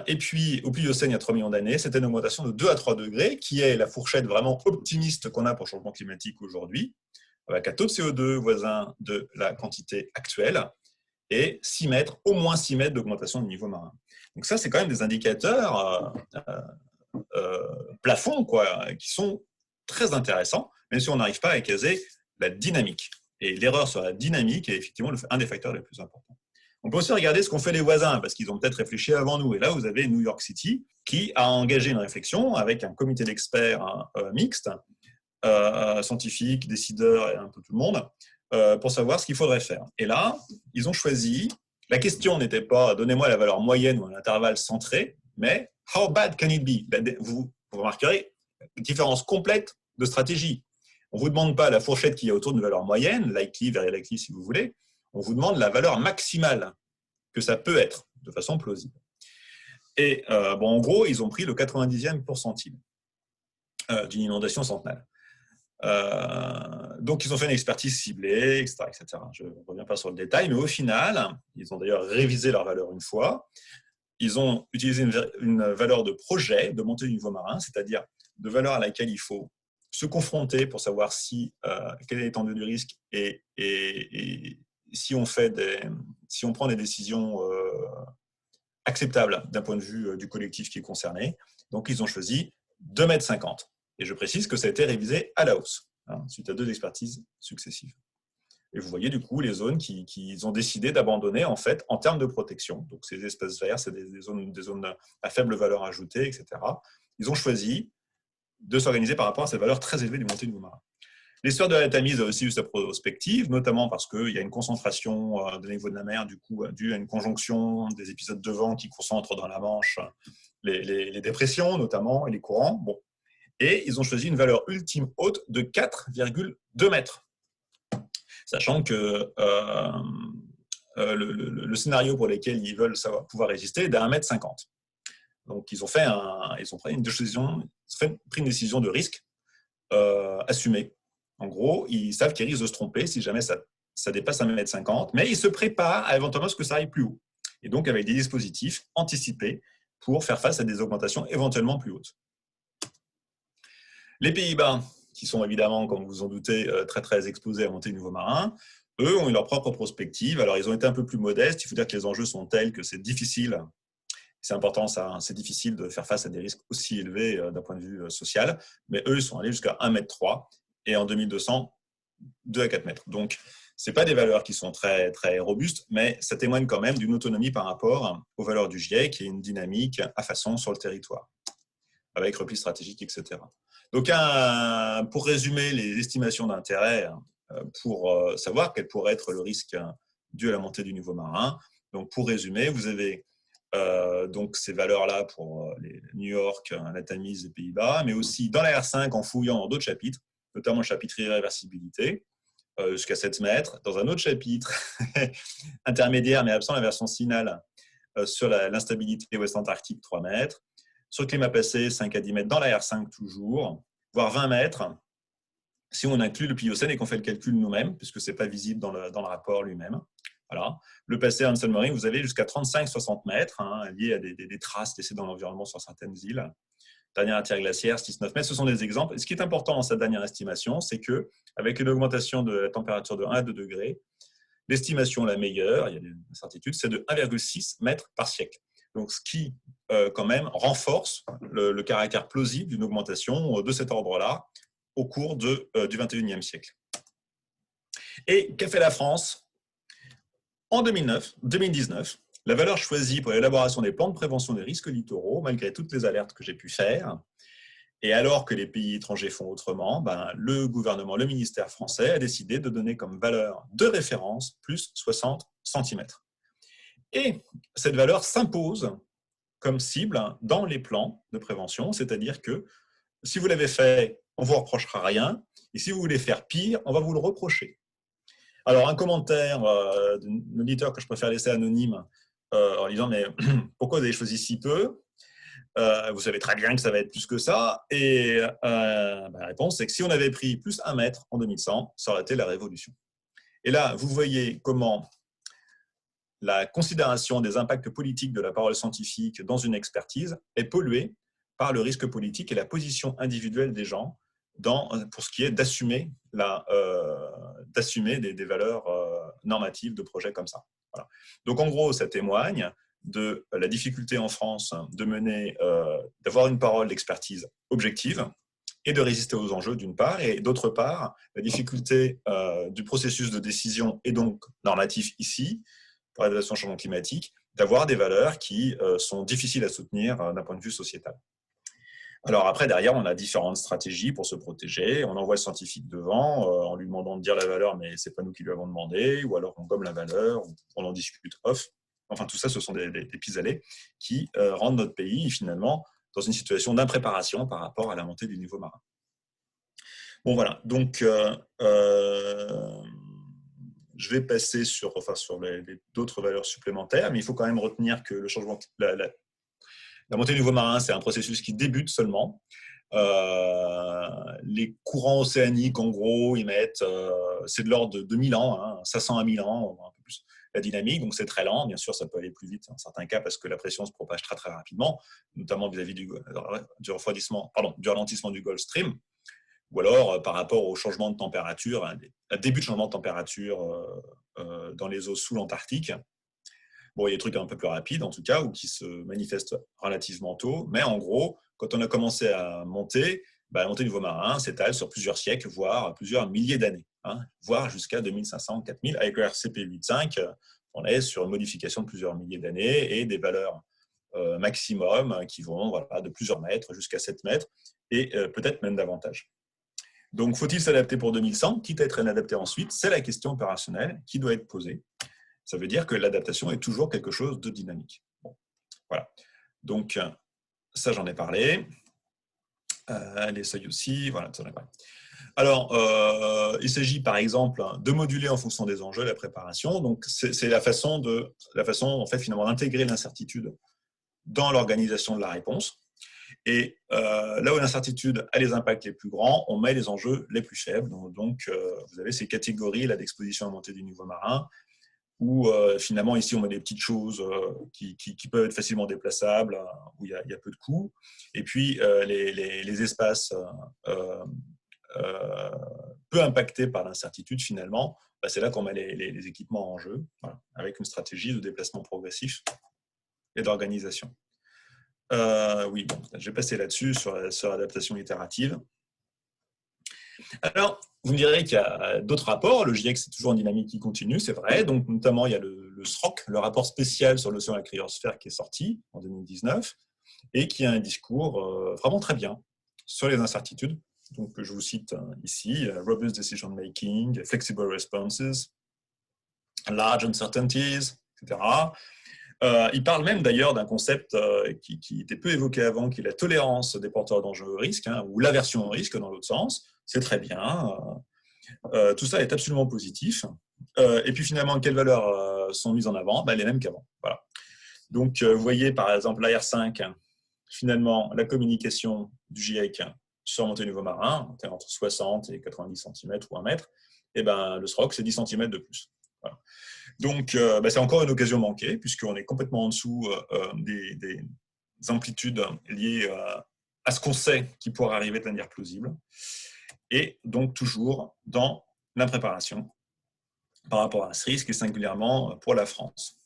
Et puis, au Pliocène, il y a 3 millions d'années, c'était une augmentation de 2 à 3 degrés, qui est la fourchette vraiment optimiste qu'on a pour le changement climatique aujourd'hui, avec un taux de CO2 voisin de la quantité actuelle, et 6 mètres, au moins 6 mètres d'augmentation du niveau marin. Donc ça, c'est quand même des indicateurs plafonds, quoi, qui sont très intéressants, même si on n'arrive pas à caser la dynamique. Et l'erreur sur la dynamique est effectivement un des facteurs les plus importants. On peut aussi regarder ce qu'ont fait les voisins, parce qu'ils ont peut-être réfléchi avant nous. Et là, vous avez New York City qui a engagé une réflexion avec un comité d'experts mixte, scientifiques, décideurs et un peu tout le monde, pour savoir ce qu'il faudrait faire. Et là, ils ont choisi, la question n'était pas « donnez-moi la valeur moyenne ou un intervalle centré », mais « how bad can it be ?» Vous remarquerez une différence complète de stratégie. On ne vous demande pas la fourchette qu'il y a autour d'une valeur moyenne, likely, very likely si vous voulez, on vous demande la valeur maximale que ça peut être, de façon plausible. Et en gros, ils ont pris le 90e pourcentile d'une inondation centenale. Donc, ils ont fait une expertise ciblée, etc., etc. Je ne reviens pas sur le détail, mais au final, ils ont d'ailleurs révisé leur valeur une fois. Ils ont utilisé une valeur de projet de montée du niveau marin, c'est-à-dire de valeur à laquelle il faut se confronter pour savoir quelle est l'étendue du risque et si on prend des décisions acceptables d'un point de vue du collectif qui est concerné. Donc, ils ont choisi 2,50 m. Et je précise que ça a été révisé à la hausse, suite à 2 expertises successives. Et vous voyez du coup les zones qu'ils ont décidé d'abandonner en fait en termes de protection. Donc ces espaces verts, c'est des zones à faible valeur ajoutée, etc. Ils ont choisi de s'organiser par rapport à cette valeur très élevée du montée du niveau marin. L'histoire de la Tamise a aussi eu sa prospective, notamment parce qu'il y a une concentration de niveau de la mer, du coup, due à une conjonction des épisodes de vent qui concentrent dans la Manche les dépressions, notamment, et les courants. Bon. Et ils ont choisi une valeur ultime haute de 4,2 mètres. Sachant que le scénario pour lequel ils veulent pouvoir résister est d'1,50 m. Donc, ils ont pris une décision de risque assumée. En gros, ils savent qu'ils risquent de se tromper si jamais ça dépasse 1,50 m, mais ils se préparent à éventuellement ce que ça aille plus haut. Et donc, avec des dispositifs anticipés pour faire face à des augmentations éventuellement plus hautes. Les Pays-Bas, qui sont évidemment, comme vous en doutez, très très exposés à la montée du niveau marin, eux ont eu leur propre prospective. Alors, ils ont été un peu plus modestes. Il faut dire que les enjeux sont tels que c'est difficile. C'est important, c'est difficile de faire face à des risques aussi élevés d'un point de vue social. Mais eux, ils sont allés jusqu'à 1,3 m et en 2200, 2 à 4 mètres. Donc, ce n'est pas des valeurs qui sont très, très robustes, mais ça témoigne quand même d'une autonomie par rapport aux valeurs du GIEC et une dynamique à façon sur le territoire, avec repli stratégique, etc. Donc, pour résumer les estimations d'intérêt, pour savoir quel pourrait être le risque dû à la montée du niveau marin, donc pour résumer, vous avez donc ces valeurs-là pour les New York, la Tamise, les Pays-Bas, mais aussi dans la R5 en fouillant dans d'autres chapitres, notamment le chapitre irréversibilité, jusqu'à 7 mètres. Dans un autre chapitre intermédiaire, mais absent la version finale, sur l'instabilité ouest-antarctique, 3 mètres. Sur le climat passé, 5 à 10 mètres dans la R5 toujours, voire 20 mètres, si on inclut le Pliocène et qu'on fait le calcul nous-mêmes, puisque ce n'est pas visible dans le rapport lui-même. Voilà. Le passé Hansen Marine, vous avez jusqu'à 35-60 mètres, liés à des traces laissées dans l'environnement sur certaines îles. Dernière interglaciaire, 6-9 mètres, ce sont des exemples. Et ce qui est important dans cette dernière estimation, c'est qu'avec une augmentation de la température de 1 à 2 degrés, l'estimation la meilleure, il y a des incertitudes, c'est de 1,6 mètres par siècle. Donc, ce qui, quand même, renforce le caractère plausible d'une augmentation de cet ordre-là au cours du XXIe siècle. Et qu'a fait la France ? En 2019, la valeur choisie pour l'élaboration des plans de prévention des risques littoraux, malgré toutes les alertes que j'ai pu faire, et alors que les pays étrangers font autrement, le gouvernement, le ministère français a décidé de donner comme valeur de référence plus 60 cm. Et cette valeur s'impose comme cible dans les plans de prévention, c'est-à-dire que si vous l'avez fait, on ne vous reprochera rien, et si vous voulez faire pire, on va vous le reprocher. Alors, un commentaire d'un auditeur que je préfère laisser anonyme en disant « Mais pourquoi vous avez choisi si peu ?» Vous savez très bien que ça va être plus que ça. Et la réponse, c'est que si on avait pris plus 1 mètre en 2100, ça aurait été la révolution. Et là, vous voyez comment la considération des impacts politiques de la parole scientifique dans une expertise est polluée par le risque politique et la position individuelle des gens pour ce qui est d'assumer des valeurs normatives de projets comme ça. Voilà. Donc en gros, ça témoigne de la difficulté en France d'avoir une parole d'expertise objective et de résister aux enjeux d'une part, et d'autre part, la difficulté du processus de décision et donc normatif ici, pour l'adaptation au changement climatique, d'avoir des valeurs qui sont difficiles à soutenir d'un point de vue sociétal. Alors après, derrière, on a différentes stratégies pour se protéger. On envoie le scientifique devant en lui demandant de dire la valeur, mais ce n'est pas nous qui lui avons demandé, ou alors on gomme la valeur, ou on en discute off. Enfin, tout ça, ce sont des pis-aller qui rendent notre pays, finalement, dans une situation d'impréparation par rapport à la montée du niveau marin. Bon, voilà. Donc, je vais passer sur d'autres valeurs supplémentaires, mais il faut quand même retenir que le changement, la montée du niveau marin, c'est un processus qui débute seulement. Les courants océaniques, en gros, c'est de l'ordre de 2000 ans, 500 à 1000 ans, un peu plus la dynamique, donc c'est très lent. Bien sûr, ça peut aller plus vite dans certains cas parce que la pression se propage très très rapidement, notamment vis-à-vis du ralentissement du Gulf Stream, ou alors par rapport au changement de température, un début de changement de température dans les eaux sous l'Antarctique. Bon, il y a des trucs un peu plus rapides, en tout cas, ou qui se manifestent relativement tôt. Mais en gros, quand on a commencé à monter, la montée du niveau marin s'étale sur plusieurs siècles, voire plusieurs milliers d'années, voire jusqu'à 2500, 4000. Avec le RCP 8.5, on est sur une modification de plusieurs milliers d'années et des valeurs maximum qui vont de plusieurs mètres jusqu'à 7 mètres et peut-être même davantage. Donc, faut-il s'adapter pour 2100, quitte à être inadapté ensuite? C'est la question opérationnelle qui doit être posée. Ça veut dire que l'adaptation est toujours quelque chose de dynamique. Bon, voilà. Donc, ça, j'en ai parlé. Les seuils aussi, voilà, ça, j'en ai parlé. Alors, il s'agit, par exemple, de moduler en fonction des enjeux la préparation. Donc, c'est la façon, en fait, finalement, d'intégrer l'incertitude dans l'organisation de la réponse. Et là où l'incertitude a les impacts les plus grands, on met les enjeux les plus faibles. Donc, vous avez ces catégories là d'exposition à montée du niveau marin, où finalement, ici, on met des petites choses qui peuvent être facilement déplaçables, où il y a peu de coûts. Et puis, les espaces peu impactés par l'incertitude, finalement, c'est là qu'on met les équipements en jeu, voilà, avec une stratégie de déplacement progressif et d'organisation. Oui, bon, je vais passer là-dessus, sur l'adaptation itérative. Alors, vous me direz qu'il y a d'autres rapports. Le GIEC, c'est toujours une dynamique qui continue, c'est vrai. Donc, notamment, il y a le SROC, le rapport spécial sur l'océan et la cryosphère, qui est sorti en 2019 et qui a un discours vraiment très bien sur les incertitudes. Donc, je vous cite ici, Robust Decision Making, Flexible Responses, Large Uncertainties, etc. Il parle même d'ailleurs d'un concept qui était peu évoqué avant, qui est la tolérance des porteurs d'enjeux au risque, ou l'aversion au risque dans l'autre sens. C'est très bien. Tout ça est absolument positif. Et puis finalement, quelles valeurs sont mises en avant? Les mêmes qu'avant. Voilà. Donc, vous voyez par exemple l'AR5, finalement, la communication du GIEC sur montée niveau marin, entre 60 et 90 cm ou 1 mètre, et le SROC, c'est 10 cm de plus. Voilà. Donc, c'est encore une occasion manquée, puisqu'on est complètement en dessous des amplitudes liées à ce qu'on sait qui pourrait arriver de manière plausible, et donc toujours dans l'impréparation par rapport à ce risque, et singulièrement pour la France.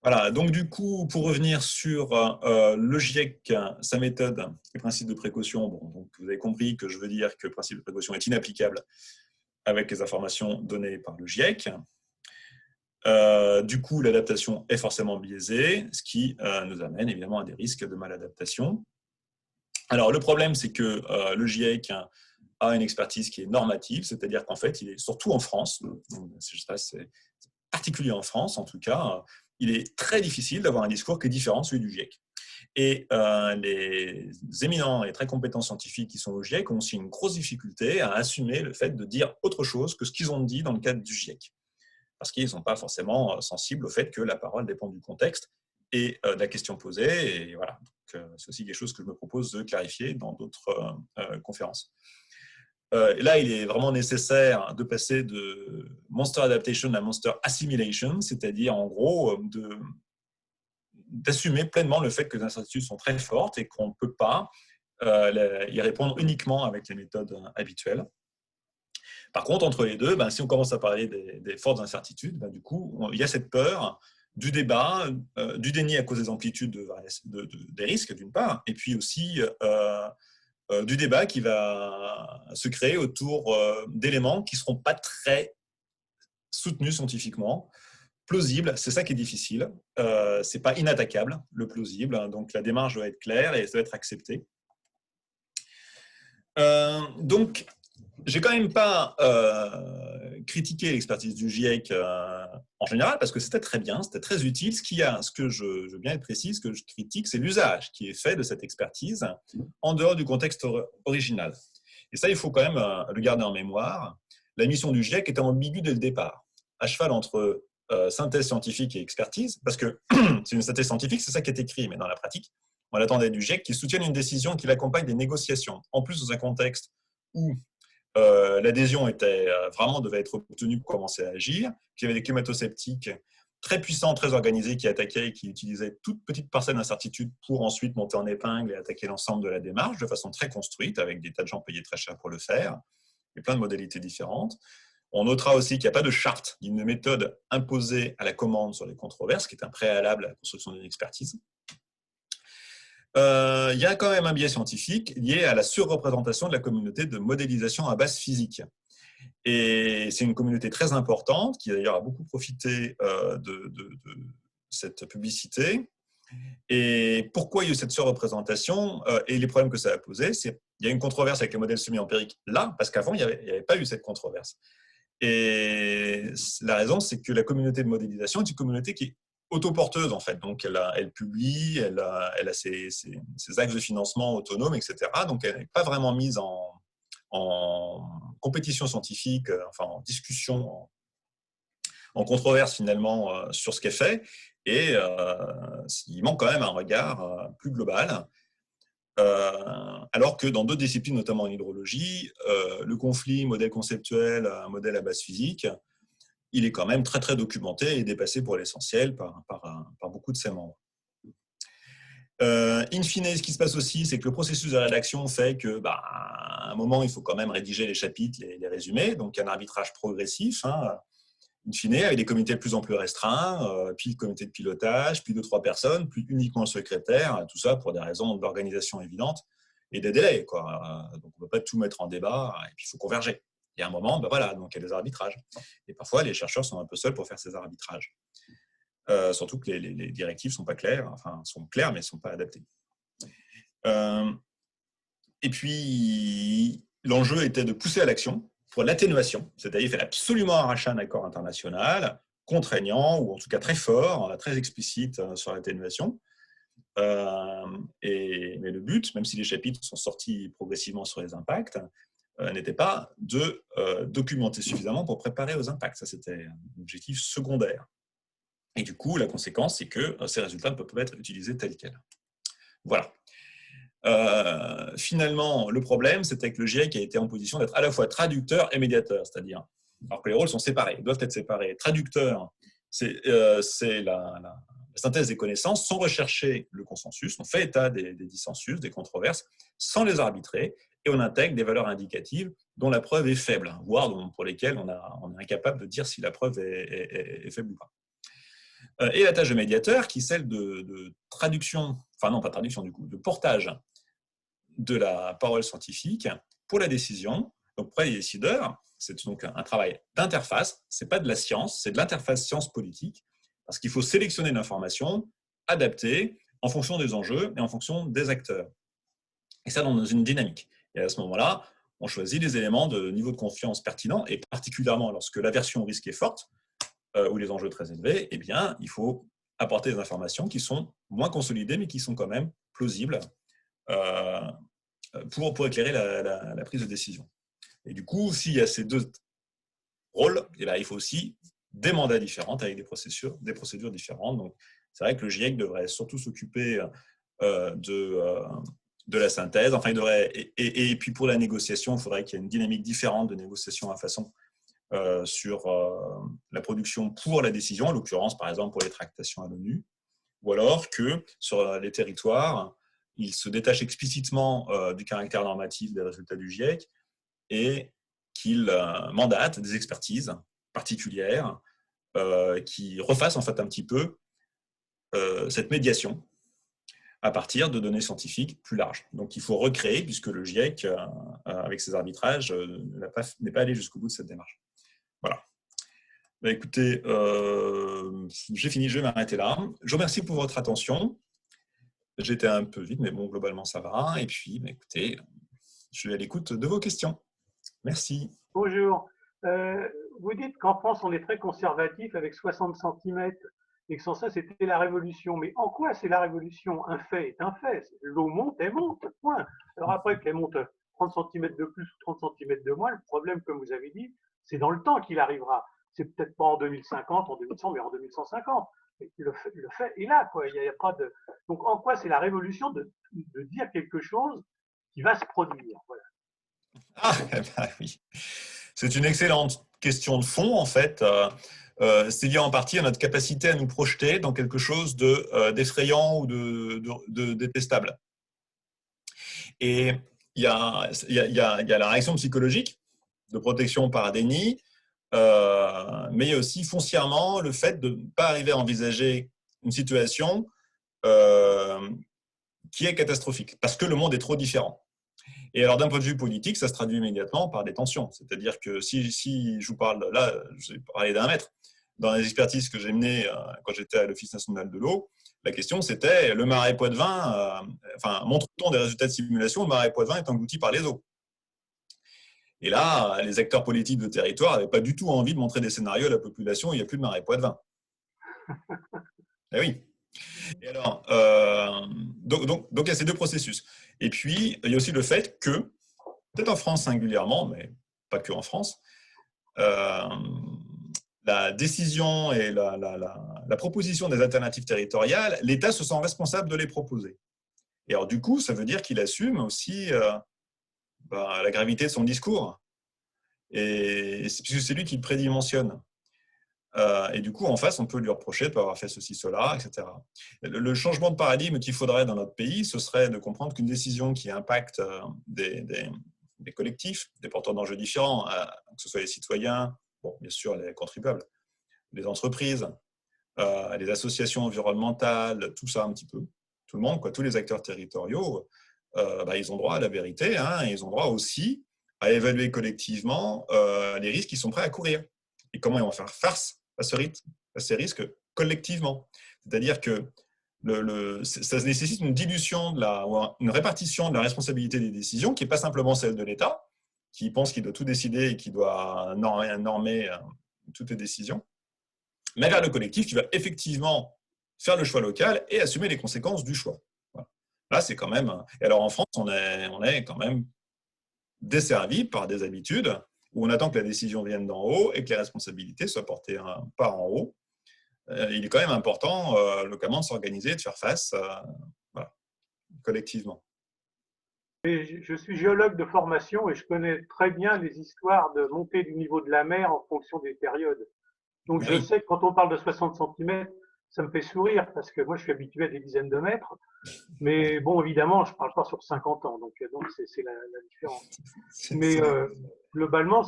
Voilà, donc du coup, pour revenir sur le GIEC, sa méthode et principe de précaution, donc vous avez compris que je veux dire que le principe de précaution est inapplicable avec les informations données par le GIEC. Du coup, l'adaptation est forcément biaisée, ce qui nous amène évidemment à des risques de maladaptation. Alors, le problème, c'est que le GIEC a une expertise qui est normative, c'est-à-dire qu'en fait, il est surtout en France, c'est particulier en France en tout cas, il est très difficile d'avoir un discours qui est différent de celui du GIEC. Et les éminents et très compétents scientifiques qui sont au GIEC ont aussi une grosse difficulté à assumer le fait de dire autre chose que ce qu'ils ont dit dans le cadre du GIEC. Parce qu'ils ne sont pas forcément sensibles au fait que la parole dépend du contexte et de la question posée. Et voilà, c'est aussi quelque chose que je me propose de clarifier dans d'autres conférences. Là, il est vraiment nécessaire de passer de monster adaptation à monster assimilation, c'est-à-dire en gros d'assumer pleinement le fait que les incertitudes sont très fortes et qu'on ne peut pas y répondre uniquement avec les méthodes habituelles. Par contre, entre les deux, si on commence à parler des fortes incertitudes, du coup, il y a cette peur du débat, du déni à cause des amplitudes des risques, d'une part, et puis aussi du débat qui va se créer autour d'éléments qui ne seront pas très soutenus scientifiquement, plausibles, c'est ça qui est difficile. Ce n'est pas inattaquable, le plausible, donc la démarche doit être claire et ça doit être accepté. Donc, j'ai quand même pas critiqué l'expertise du GIEC en général, parce que c'était très bien, c'était très utile. Ce que je veux bien être précis, ce que je critique, c'est l'usage qui est fait de cette expertise en dehors du contexte original. Et ça, il faut quand même le garder en mémoire. La mission du GIEC était ambiguë dès le départ, à cheval entre synthèse scientifique et expertise, parce que c'est une synthèse scientifique, c'est ça qui est écrit, mais dans la pratique, on attendait du GIEC qui soutienne une décision qui l'accompagne des négociations. En plus, dans un contexte où l'adhésion devait être obtenue pour commencer à agir, qu'il y avait des climato-sceptiques très puissants, très organisés qui attaquaient et qui utilisaient toute petite parcelle d'incertitude pour ensuite monter en épingle et attaquer l'ensemble de la démarche de façon très construite, avec des tas de gens payés très cher pour le faire, et plein de modalités différentes. On notera aussi qu'il n'y a pas de charte d'une méthode imposée à la commande sur les controverses, qui est un préalable à la construction d'une expertise. Il y a quand même un biais scientifique lié à la surreprésentation de la communauté de modélisation à base physique. Et c'est une communauté très importante qui d'ailleurs a beaucoup profité de cette publicité. Et pourquoi il y a eu cette surreprésentation et les problèmes que ça a posé, il y a une controverse avec les modèles semi-empiriques là, parce qu'avant, il n'y avait pas eu cette controverse. Et la raison, c'est que la communauté de modélisation est une communauté qui est autoporteuse, en fait. Donc, elle publie, elle a ses axes de financement autonomes, etc. Donc, elle n'est pas vraiment mise en compétition scientifique, enfin, en discussion, en controverse, finalement, sur ce qu'elle fait. Et il manque quand même un regard plus global. Alors que dans d'autres disciplines, notamment en hydrologie, le conflit modèle conceptuel, modèle à base physique, il est quand même très, très documenté et dépassé pour l'essentiel par beaucoup de ses membres. In fine, ce qui se passe aussi, c'est que le processus de rédaction fait que, à un moment, il faut quand même rédiger les chapitres, les résumés. Donc, il y a un arbitrage progressif, in fine, avec des comités de plus en plus restreints, puis le comité de pilotage, puis 2-3 personnes, puis uniquement le secrétaire, tout ça pour des raisons d'organisation évidentes et des délais, quoi. Donc, on ne peut pas tout mettre en débat, et puis il faut converger. Il y a un moment, voilà, donc il y a des arbitrages. Et parfois, les chercheurs sont un peu seuls pour faire ces arbitrages. Surtout que les directives ne sont pas claires, enfin, sont claires, mais ne sont pas adaptées. Et puis, l'enjeu était de pousser à l'action pour l'atténuation, c'est-à-dire qu'il fallait absolument arracher un accord international contraignant, ou en tout cas très fort, très explicite sur l'atténuation. Mais le but, même si les chapitres sont sortis progressivement sur les impacts, n'était pas de documenter suffisamment pour préparer aux impacts. Ça, c'était un objectif secondaire. Et du coup, la conséquence, c'est que ces résultats ne peuvent pas être utilisés tels quels. Voilà. Finalement, le problème, c'était que le GIEC a été en position d'être à la fois traducteur et médiateur, c'est-à-dire, alors que les rôles sont séparés, doivent être séparés. Traducteur, c'est la synthèse des connaissances, sans rechercher le consensus, on fait état des dissensus, des controverses, sans les arbitrer, et on intègre des valeurs indicatives dont la preuve est faible, voire pour lesquelles on est incapable de dire si la preuve est faible ou pas. Et la tâche de médiateur, qui est celle de traduction, enfin non, pas traduction du coup, de portage de la parole scientifique pour la décision. Donc, pour les décideurs, c'est donc un travail d'interface. Ce n'est pas de la science, c'est de l'interface science-politique, parce qu'il faut sélectionner l'information, adapter en fonction des enjeux et en fonction des acteurs. Et ça dans une dynamique. Et à ce moment-là, on choisit les éléments de niveau de confiance pertinents, et particulièrement lorsque l'aversion au risque est forte, ou les enjeux très élevés, eh bien, il faut apporter des informations qui sont moins consolidées, mais qui sont quand même plausibles pour éclairer la prise de décision. Et du coup, s'il y a ces deux rôles, et là, il faut aussi des mandats différents avec des procédures différentes. Donc, c'est vrai que le GIEC devrait surtout s'occuper de la synthèse. Enfin, il devrait, et puis pour la négociation, il faudrait qu'il y ait une dynamique différente de négociation à façon sur la production pour la décision, en l'occurrence, par exemple, pour les tractations à l'ONU, ou alors que sur les territoires, il se détache explicitement du caractère normatif des résultats du GIEC et qu'il mandate des expertises particulières qui refassent en fait un petit peu cette médiation à partir de données scientifiques plus larges. Donc il faut recréer, puisque le GIEC, avec ses arbitrages, n'est pas allé jusqu'au bout de cette démarche. Voilà. Bah, écoutez, j'ai fini, je vais m'arrêter là. Je vous remercie pour votre attention. J'étais un peu vite, mais bon, globalement, ça va. Et puis, bah, écoutez, je suis à l'écoute de vos questions. Merci. Bonjour. Vous dites qu'en France, on est très conservatif avec 60 cm et que sans ça, c'était la révolution. Mais en quoi c'est la révolution? Un fait est un fait. L'eau monte, elle monte, point. Alors après qu'elle monte 30 cm de plus ou 30 cm de moins, le problème, comme vous avez dit, c'est dans le temps qu'il arrivera. C'est peut-être pas en 2050, en 2100, mais en 2150. Le fait est là, quoi. Il y a pas de... Donc en quoi c'est la révolution de dire quelque chose qui va se produire? Voilà. Ah, bah oui. C'est une excellente question de fond, en fait. C'est lié en partie à notre capacité à nous projeter dans quelque chose d'effrayant ou de détestable. Et il y a la réaction psychologique de protection par déni, mais il y a aussi foncièrement le fait de ne pas arriver à envisager une situation qui est catastrophique, parce que le monde est trop différent. Et alors, d'un point de vue politique, ça se traduit immédiatement par des tensions. C'est-à-dire que si je vous parle, là, je vais parler d'un mètre, dans les expertises que j'ai menées quand j'étais à l'Office national de l'eau, la question c'était le marais Poitevin, montre-t-on des résultats de simulation, le marais Poitevin est englouti par les eaux. Et là, les acteurs politiques de territoire n'avaient pas du tout envie de montrer des scénarios à la population où il n'y a plus de marais Poitevin. Eh oui. Et alors, donc il y a ces deux processus. Et puis, il y a aussi le fait que, peut-être en France singulièrement, mais pas que en France, la décision et la proposition des alternatives territoriales, l'État se sent responsable de les proposer. Et alors, du coup, ça veut dire qu'il assume aussi la gravité de son discours. Et puisque c'est lui qui le prédimensionne. Et du coup, en face, on peut lui reprocher de ne pas avoir fait ceci, cela, etc. Le changement de paradigme qu'il faudrait dans notre pays, ce serait de comprendre qu'une décision qui impacte des collectifs, des porteurs d'enjeux différents, que ce soit les citoyens, bon, bien sûr les contribuables, les entreprises, les associations environnementales, tout ça un petit peu, tout le monde, quoi, tous les acteurs territoriaux, ils ont droit à la vérité, hein, et ils ont droit aussi à évaluer collectivement les risques qu'ils sont prêts à courir et comment ils vont faire face à ces risques collectivement. C'est-à-dire que ça nécessite une dilution, une répartition de la responsabilité des décisions qui n'est pas simplement celle de l'État, qui pense qu'il doit tout décider et qui doit normer toutes les décisions, mais vers le collectif qui va effectivement faire le choix local et assumer les conséquences du choix. Voilà. Là, c'est quand même... Et alors en France, on est quand même desservi par des habitudes où on attend que la décision vienne d'en haut et que les responsabilités soient portées par en haut. Il est quand même important, localement, de s'organiser, de faire face collectivement. Je suis géologue de formation et je connais très bien les histoires de montée du niveau de la mer en fonction des périodes. Donc je sais que quand on parle de 60 cm, ça me fait sourire parce que moi je suis habitué à des dizaines de mètres. Mais bon, évidemment, je ne parle pas sur 50 ans, donc c'est la différence. Mais globalement,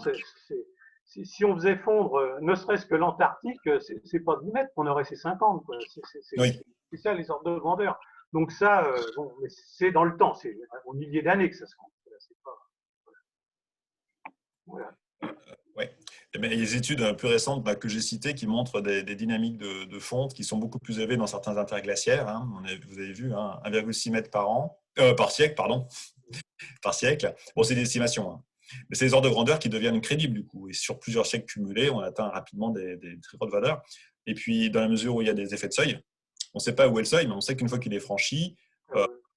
si on faisait fondre, ne serait-ce que l'Antarctique, c'est pas 10 mètres qu'on aurait, c'est 50. C'est ça les ordres de grandeur. Donc ça, mais c'est dans le temps, c'est au milliers d'années que ça se rend. Voilà. Ouais. Mais il y a des études plus récentes que j'ai citées qui montrent des dynamiques de fonte qui sont beaucoup plus élevées dans certains interglaciaires. Hein. Vous avez vu, hein, 1,6 m par siècle, pardon, par siècle. Bon, c'est des estimations, hein. Mais c'est des ordres de grandeur qui deviennent crédibles du coup. Et sur plusieurs siècles cumulés, on atteint rapidement des très hautes valeurs. Et puis, dans la mesure où il y a des effets de seuil, On ne sait pas où est le seuil, mais on sait qu'une fois qu'il est franchi,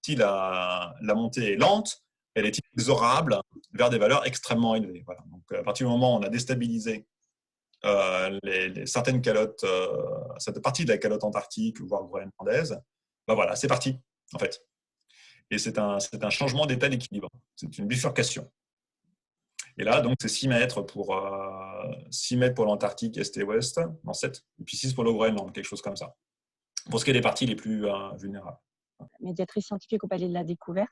si la montée est lente, elle est inexorable vers des valeurs extrêmement élevées. Voilà. Donc, à partir du moment où on a déstabilisé certaines calottes, cette partie de la calotte antarctique, voire groenlandaise, ben voilà, c'est parti, en fait. Et c'est un changement d'état d'équilibre. C'est une bifurcation. Et là, donc, c'est 6 mètres pour l'Antarctique est et ouest, non 7, et puis 6 pour le Groenland, quelque chose comme ça, pour ce qui est des parties les plus vulnérables. Médiatrice scientifique au Palais de la Découverte.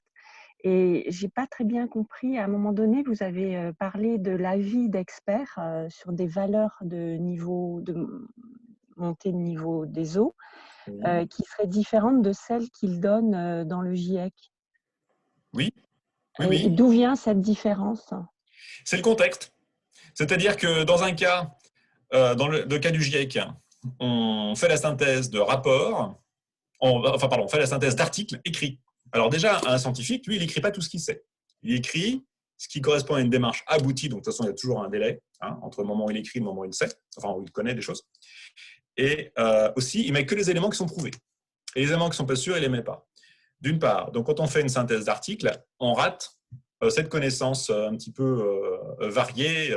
Et je n'ai pas très bien compris, à un moment donné, vous avez parlé de l'avis d'experts sur des valeurs de montée de niveau des eaux qui seraient différentes de celles qu'ils donnent dans le GIEC. Oui. Et d'où vient cette différence? C'est le contexte. C'est-à-dire que dans un cas, dans le cas du GIEC, on fait la synthèse de rapports, on fait la synthèse d'articles écrits. Alors déjà, un scientifique, lui, il n'écrit pas tout ce qu'il sait. Il écrit ce qui correspond à une démarche aboutie, donc de toute façon, il y a toujours un délai entre le moment où il écrit et le moment où il sait, enfin où il connaît des choses. Et aussi, il ne met que les éléments qui sont prouvés. Et les éléments qui ne sont pas sûrs, il ne les met pas. D'une part, donc quand on fait une synthèse d'articles, on rate cette connaissance un petit peu variée,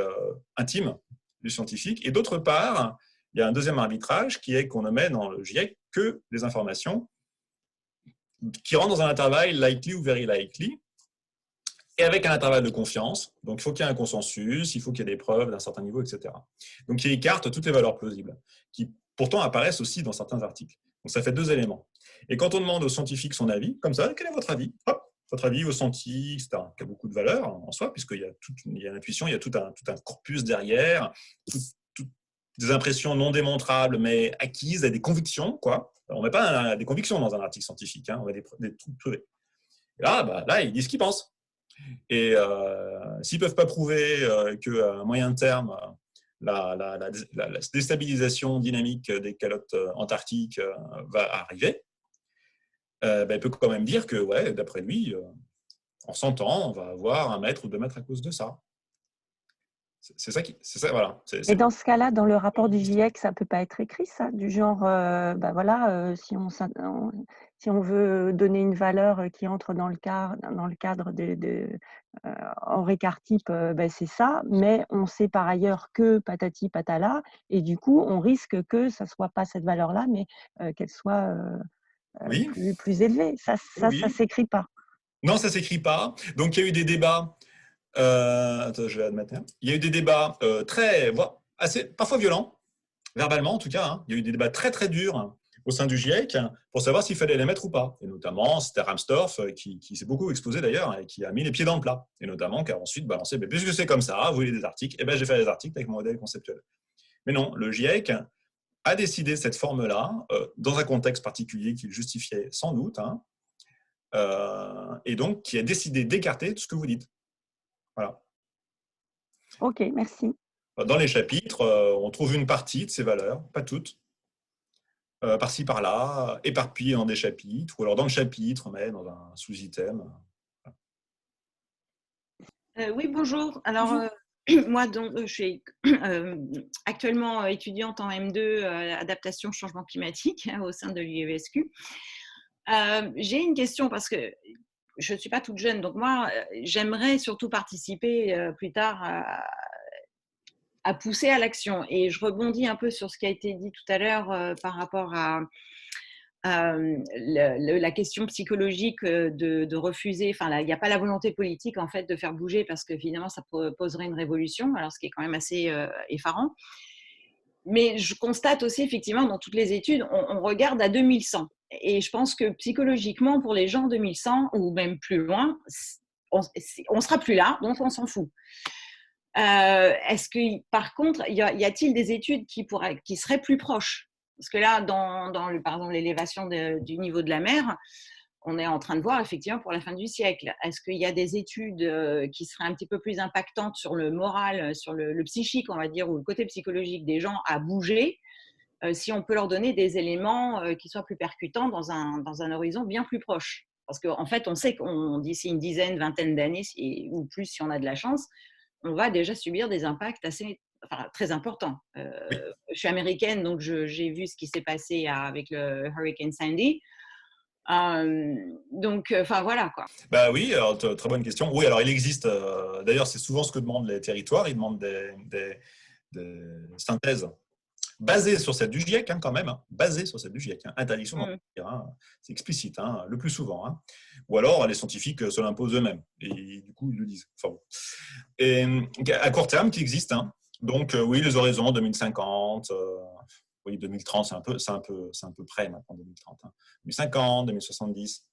intime du scientifique. Et d'autre part, il y a un deuxième arbitrage qui est qu'on ne met dans le GIEC que des informations qui rentrent dans un intervalle likely ou very likely, et avec un intervalle de confiance. Donc, il faut qu'il y ait un consensus, il faut qu'il y ait des preuves d'un certain niveau, etc. Donc, qui écarte toutes les valeurs plausibles, qui pourtant apparaissent aussi dans certains articles. Donc, ça fait 2 éléments. Et quand on demande aux scientifiques son avis, comme ça, quel est votre avis? Hop, votre avis, vos sentis, etc., qui a beaucoup de valeur en soi, puisqu'il y a l'intuition, il y a tout un corpus derrière, des impressions non démontrables, mais acquises, des convictions, quoi. On ne met pas des convictions dans un article scientifique, on met des trucs prouvés. Et là, ils disent ce qu'ils pensent. Et s'ils ne peuvent pas prouver qu'à moyen terme, la déstabilisation dynamique des calottes antarctiques va arriver, il peut quand même dire que, ouais, d'après lui, en 100 ans, on va avoir 1 mètre ou 2 mètres à cause de ça. C'est ça, voilà. Et dans ce cas-là, dans le rapport du GIEC, ça ne peut pas être écrit, ça, du genre, si on veut donner une valeur qui entre dans le cadre Henri Cartype, c'est ça, mais on sait par ailleurs que patati patala, et du coup, on risque que ça ne soit pas cette valeur-là, mais qu'elle soit plus élevée. Ça ne s'écrit pas. Non, ça ne s'écrit pas. Donc, il y a eu des débats. Je vais admettre. Il y a eu des débats parfois violents, verbalement en tout cas. Il y a eu des débats très très durs au sein du GIEC pour savoir s'il fallait les mettre ou pas. Et notamment, c'était Ramstorff qui s'est beaucoup exposé d'ailleurs et qui a mis les pieds dans le plat. Et notamment, qui a ensuite balancé, puisque c'est comme ça, vous voulez des articles, et j'ai fait des articles avec mon modèle conceptuel. Mais non, le GIEC a décidé cette forme-là dans un contexte particulier qu'il justifiait sans doute, et donc qui a décidé d'écarter tout ce que vous dites. Voilà. Ok, merci. Dans les chapitres, on trouve une partie de ces valeurs, pas toutes, par-ci, par-là, éparpillées dans des chapitres, ou alors dans le chapitre, mais dans un sous-item. Oui, bonjour. Alors, moi, je suis actuellement étudiante en M2, adaptation changement climatique, au sein de l'UESQ. J'ai une question parce que je ne suis pas toute jeune, donc moi, j'aimerais surtout participer plus tard à pousser à l'action. Et je rebondis un peu sur ce qui a été dit tout à l'heure par rapport à la question psychologique de refuser. Enfin, il n'y a pas la volonté politique en fait de faire bouger parce que finalement, ça poserait une révolution, alors ce qui est quand même assez effarant. Mais je constate aussi effectivement dans toutes les études, on regarde à 2100. Et je pense que psychologiquement, pour les gens 2100 ou même plus loin, on sera plus là, donc on s'en fout. Est-ce que, par contre, y a-t-il des études qui seraient plus proches? Parce que là, par exemple, l'élévation du niveau de la mer, on est en train de voir effectivement pour la fin du siècle. Est-ce qu'il y a des études qui seraient un petit peu plus impactantes sur le moral, sur le psychique, on va dire, ou le côté psychologique des gens à bouger, si on peut leur donner des éléments qui soient plus percutants dans un horizon bien plus proche? Parce qu'en fait, on sait qu'on d'ici une vingtaine d'années ou plus, si on a de la chance, on va déjà subir des impacts assez enfin, très important. Oui. Je suis américaine, donc j'ai vu ce qui s'est passé avec le Hurricane Sandy. Donc, enfin, voilà, quoi. Bah oui, alors, très bonne question. Oui, alors il existe, d'ailleurs, c'est souvent ce que demandent les territoires. Ils demandent des synthèses basées sur celle du GIEC, hein, quand même, hein, basées sur celle du GIEC. Hein, interdiction d'en produire, hein, c'est explicite, hein, le plus souvent. Hein. Ou alors, les scientifiques se l'imposent eux-mêmes. Et du coup, ils le disent. Enfin, bon. Et à court terme, qui existe. Hein. Donc, oui, les horizons 2050, oui, 2030, c'est un peu près maintenant, 2030. Hein. 2050, 2070.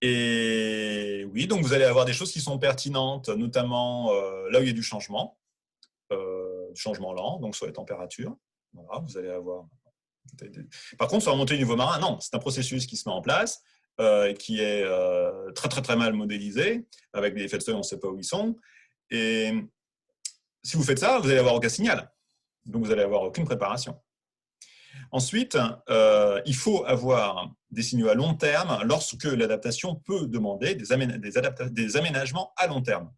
Et oui, donc vous allez avoir des choses qui sont pertinentes, notamment là où il y a du changement lent, donc sur les températures. Voilà, vous allez avoir. Par contre, sur la montée du niveau marin, non, c'est un processus qui se met en place, qui est très très très mal modélisé, avec des effets de seuil, on ne sait pas où ils sont. Et si vous faites ça, vous allez avoir aucun signal. Donc vous allez avoir aucune préparation. Ensuite, il faut avoir des signaux à long terme lorsque l'adaptation peut demander des aménagements à long terme.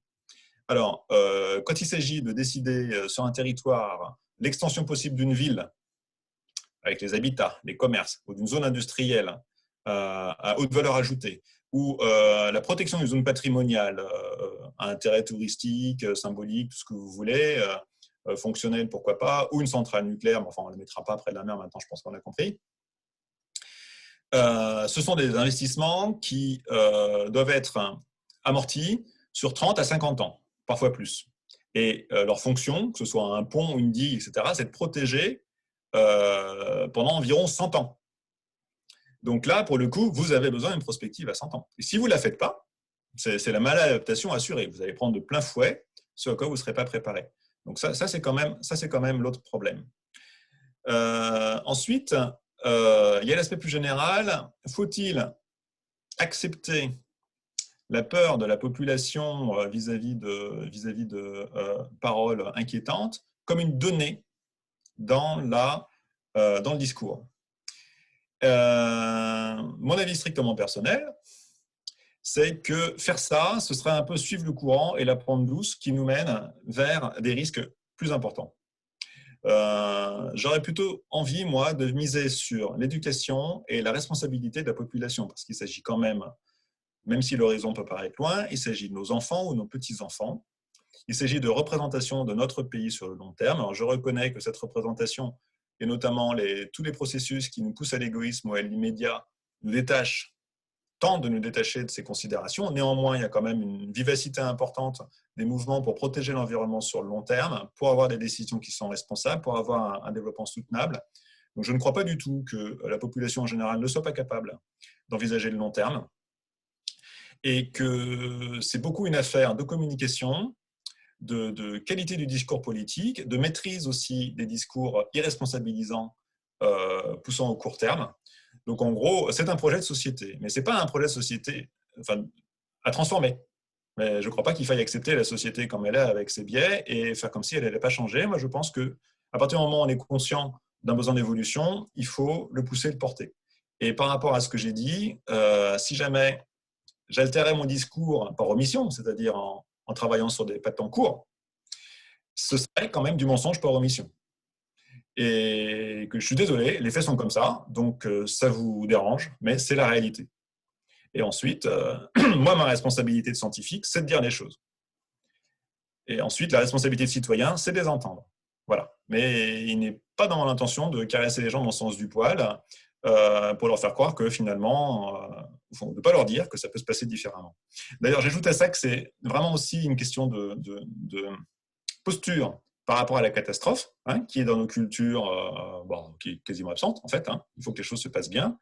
Alors, quand il s'agit de décider sur un territoire l'extension possible d'une ville avec les habitats, les commerces, ou d'une zone industrielle à haute valeur ajoutée, ou la protection d'une zone patrimoniale à intérêt touristique, symbolique, tout ce que vous voulez, fonctionnel, pourquoi pas, ou une centrale nucléaire, mais enfin, on ne la mettra pas près de la mer maintenant, je pense qu'on a compris. Ce sont des investissements qui doivent être amortis sur 30 à 50 ans, parfois plus. Et leur fonction, que ce soit un pont, une digue, etc., c'est de protéger pendant environ 100 ans. Donc là, pour le coup, vous avez besoin d'une prospective à 100 ans. Et si vous ne la faites pas, c'est la maladaptation assurée. Vous allez prendre de plein fouet ce à quoi vous ne serez pas préparé. Donc ça c'est quand même l'autre problème. Ensuite, il y a l'aspect plus général. Faut-il accepter la peur de la population vis-à-vis de paroles inquiétantes comme une donnée dans le discours? Mon avis strictement personnel, c'est que faire ça, ce serait un peu suivre le courant et la prendre douce qui nous mène vers des risques plus importants. J'aurais plutôt envie, moi, de miser sur l'éducation et la responsabilité de la population, parce qu'il s'agit quand même si l'horizon peut paraître loin, il s'agit de nos enfants ou nos petits-enfants. Il s'agit de représentation de notre pays sur le long terme. Alors, je reconnais que cette représentation, et notamment tous les processus qui nous poussent à l'égoïsme ou à l'immédiat, tentent de nous détacher de ces considérations. Néanmoins, il y a quand même une vivacité importante des mouvements pour protéger l'environnement sur le long terme, pour avoir des décisions qui sont responsables, pour avoir un développement soutenable. Donc, je ne crois pas du tout que la population en général ne soit pas capable d'envisager le long terme et que c'est beaucoup une affaire de communication, de qualité du discours politique, de maîtrise aussi des discours irresponsabilisants poussant au court terme. Donc, en gros, c'est un projet de société, mais ce n'est pas un projet de société à transformer. Mais je ne crois pas qu'il faille accepter la société comme elle est avec ses biais et faire comme si elle n'allait pas changer. Moi, je pense qu'à partir du moment où on est conscient d'un besoin d'évolution, il faut le pousser, le porter. Et par rapport à ce que j'ai dit, si jamais j'altérais mon discours par omission, c'est-à-dire en travaillant sur des temps courts, ce serait quand même du mensonge par omission. Et que je suis désolé, les faits sont comme ça, donc ça vous dérange, mais c'est la réalité. Et ensuite, moi, ma responsabilité de scientifique, c'est de dire les choses. Et ensuite, la responsabilité de citoyen, c'est de les entendre. Voilà. Mais il n'est pas dans mon intention de caresser les gens dans le sens du poil pour leur faire croire que finalement, de ne pas leur dire que ça peut se passer différemment. D'ailleurs, j'ajoute à ça que c'est vraiment aussi une question de posture par rapport à la catastrophe, hein, qui est dans nos cultures, qui est quasiment absente en fait. Hein. Il faut que les choses se passent bien.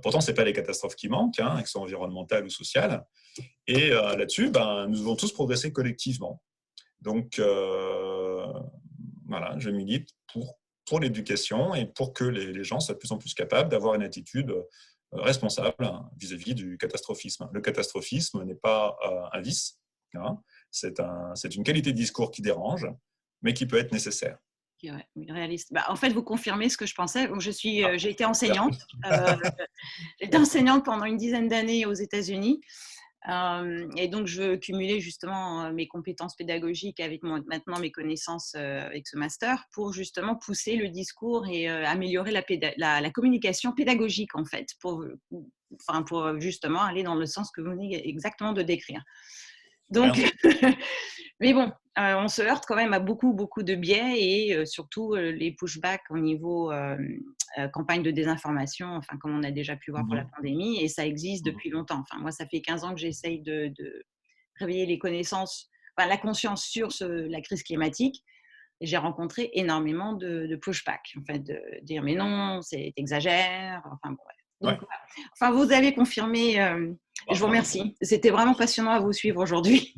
Pourtant, ce n'est pas les catastrophes qui manquent, hein, qu'elles soient environnementales ou sociales. Et là-dessus, nous devons tous progresser collectivement. Donc, voilà, je milite pour l'éducation et pour que les gens soient de plus en plus capables d'avoir une attitude responsable vis-à-vis du catastrophisme. Le catastrophisme n'est pas un vice, hein, c'est une qualité de discours qui dérange, mais qui peut être nécessaire. Ouais, réaliste. En fait, vous confirmez ce que je pensais. J'ai été enseignante. J'ai été enseignante pendant une dizaine d'années aux États-Unis. Et donc, je veux cumuler justement mes compétences pédagogiques avec maintenant mes connaissances avec ce master pour justement pousser le discours et améliorer la communication pédagogique, en fait, pour justement aller dans le sens que vous venez exactement de décrire. Donc, mais bon, on se heurte quand même à beaucoup de biais et surtout les pushbacks au niveau campagne de désinformation, enfin, comme on a déjà pu voir pour la pandémie, et ça existe depuis longtemps. Enfin, moi, ça fait 15 ans que j'essaye de réveiller les connaissances, enfin, la conscience sur la crise climatique. Et j'ai rencontré énormément de pushback, en fait, de dire mais non, c'est exagère. Enfin, bon, bref. Donc, voilà. Enfin, vous avez confirmé. Je vous remercie. C'était vraiment passionnant à vous suivre aujourd'hui.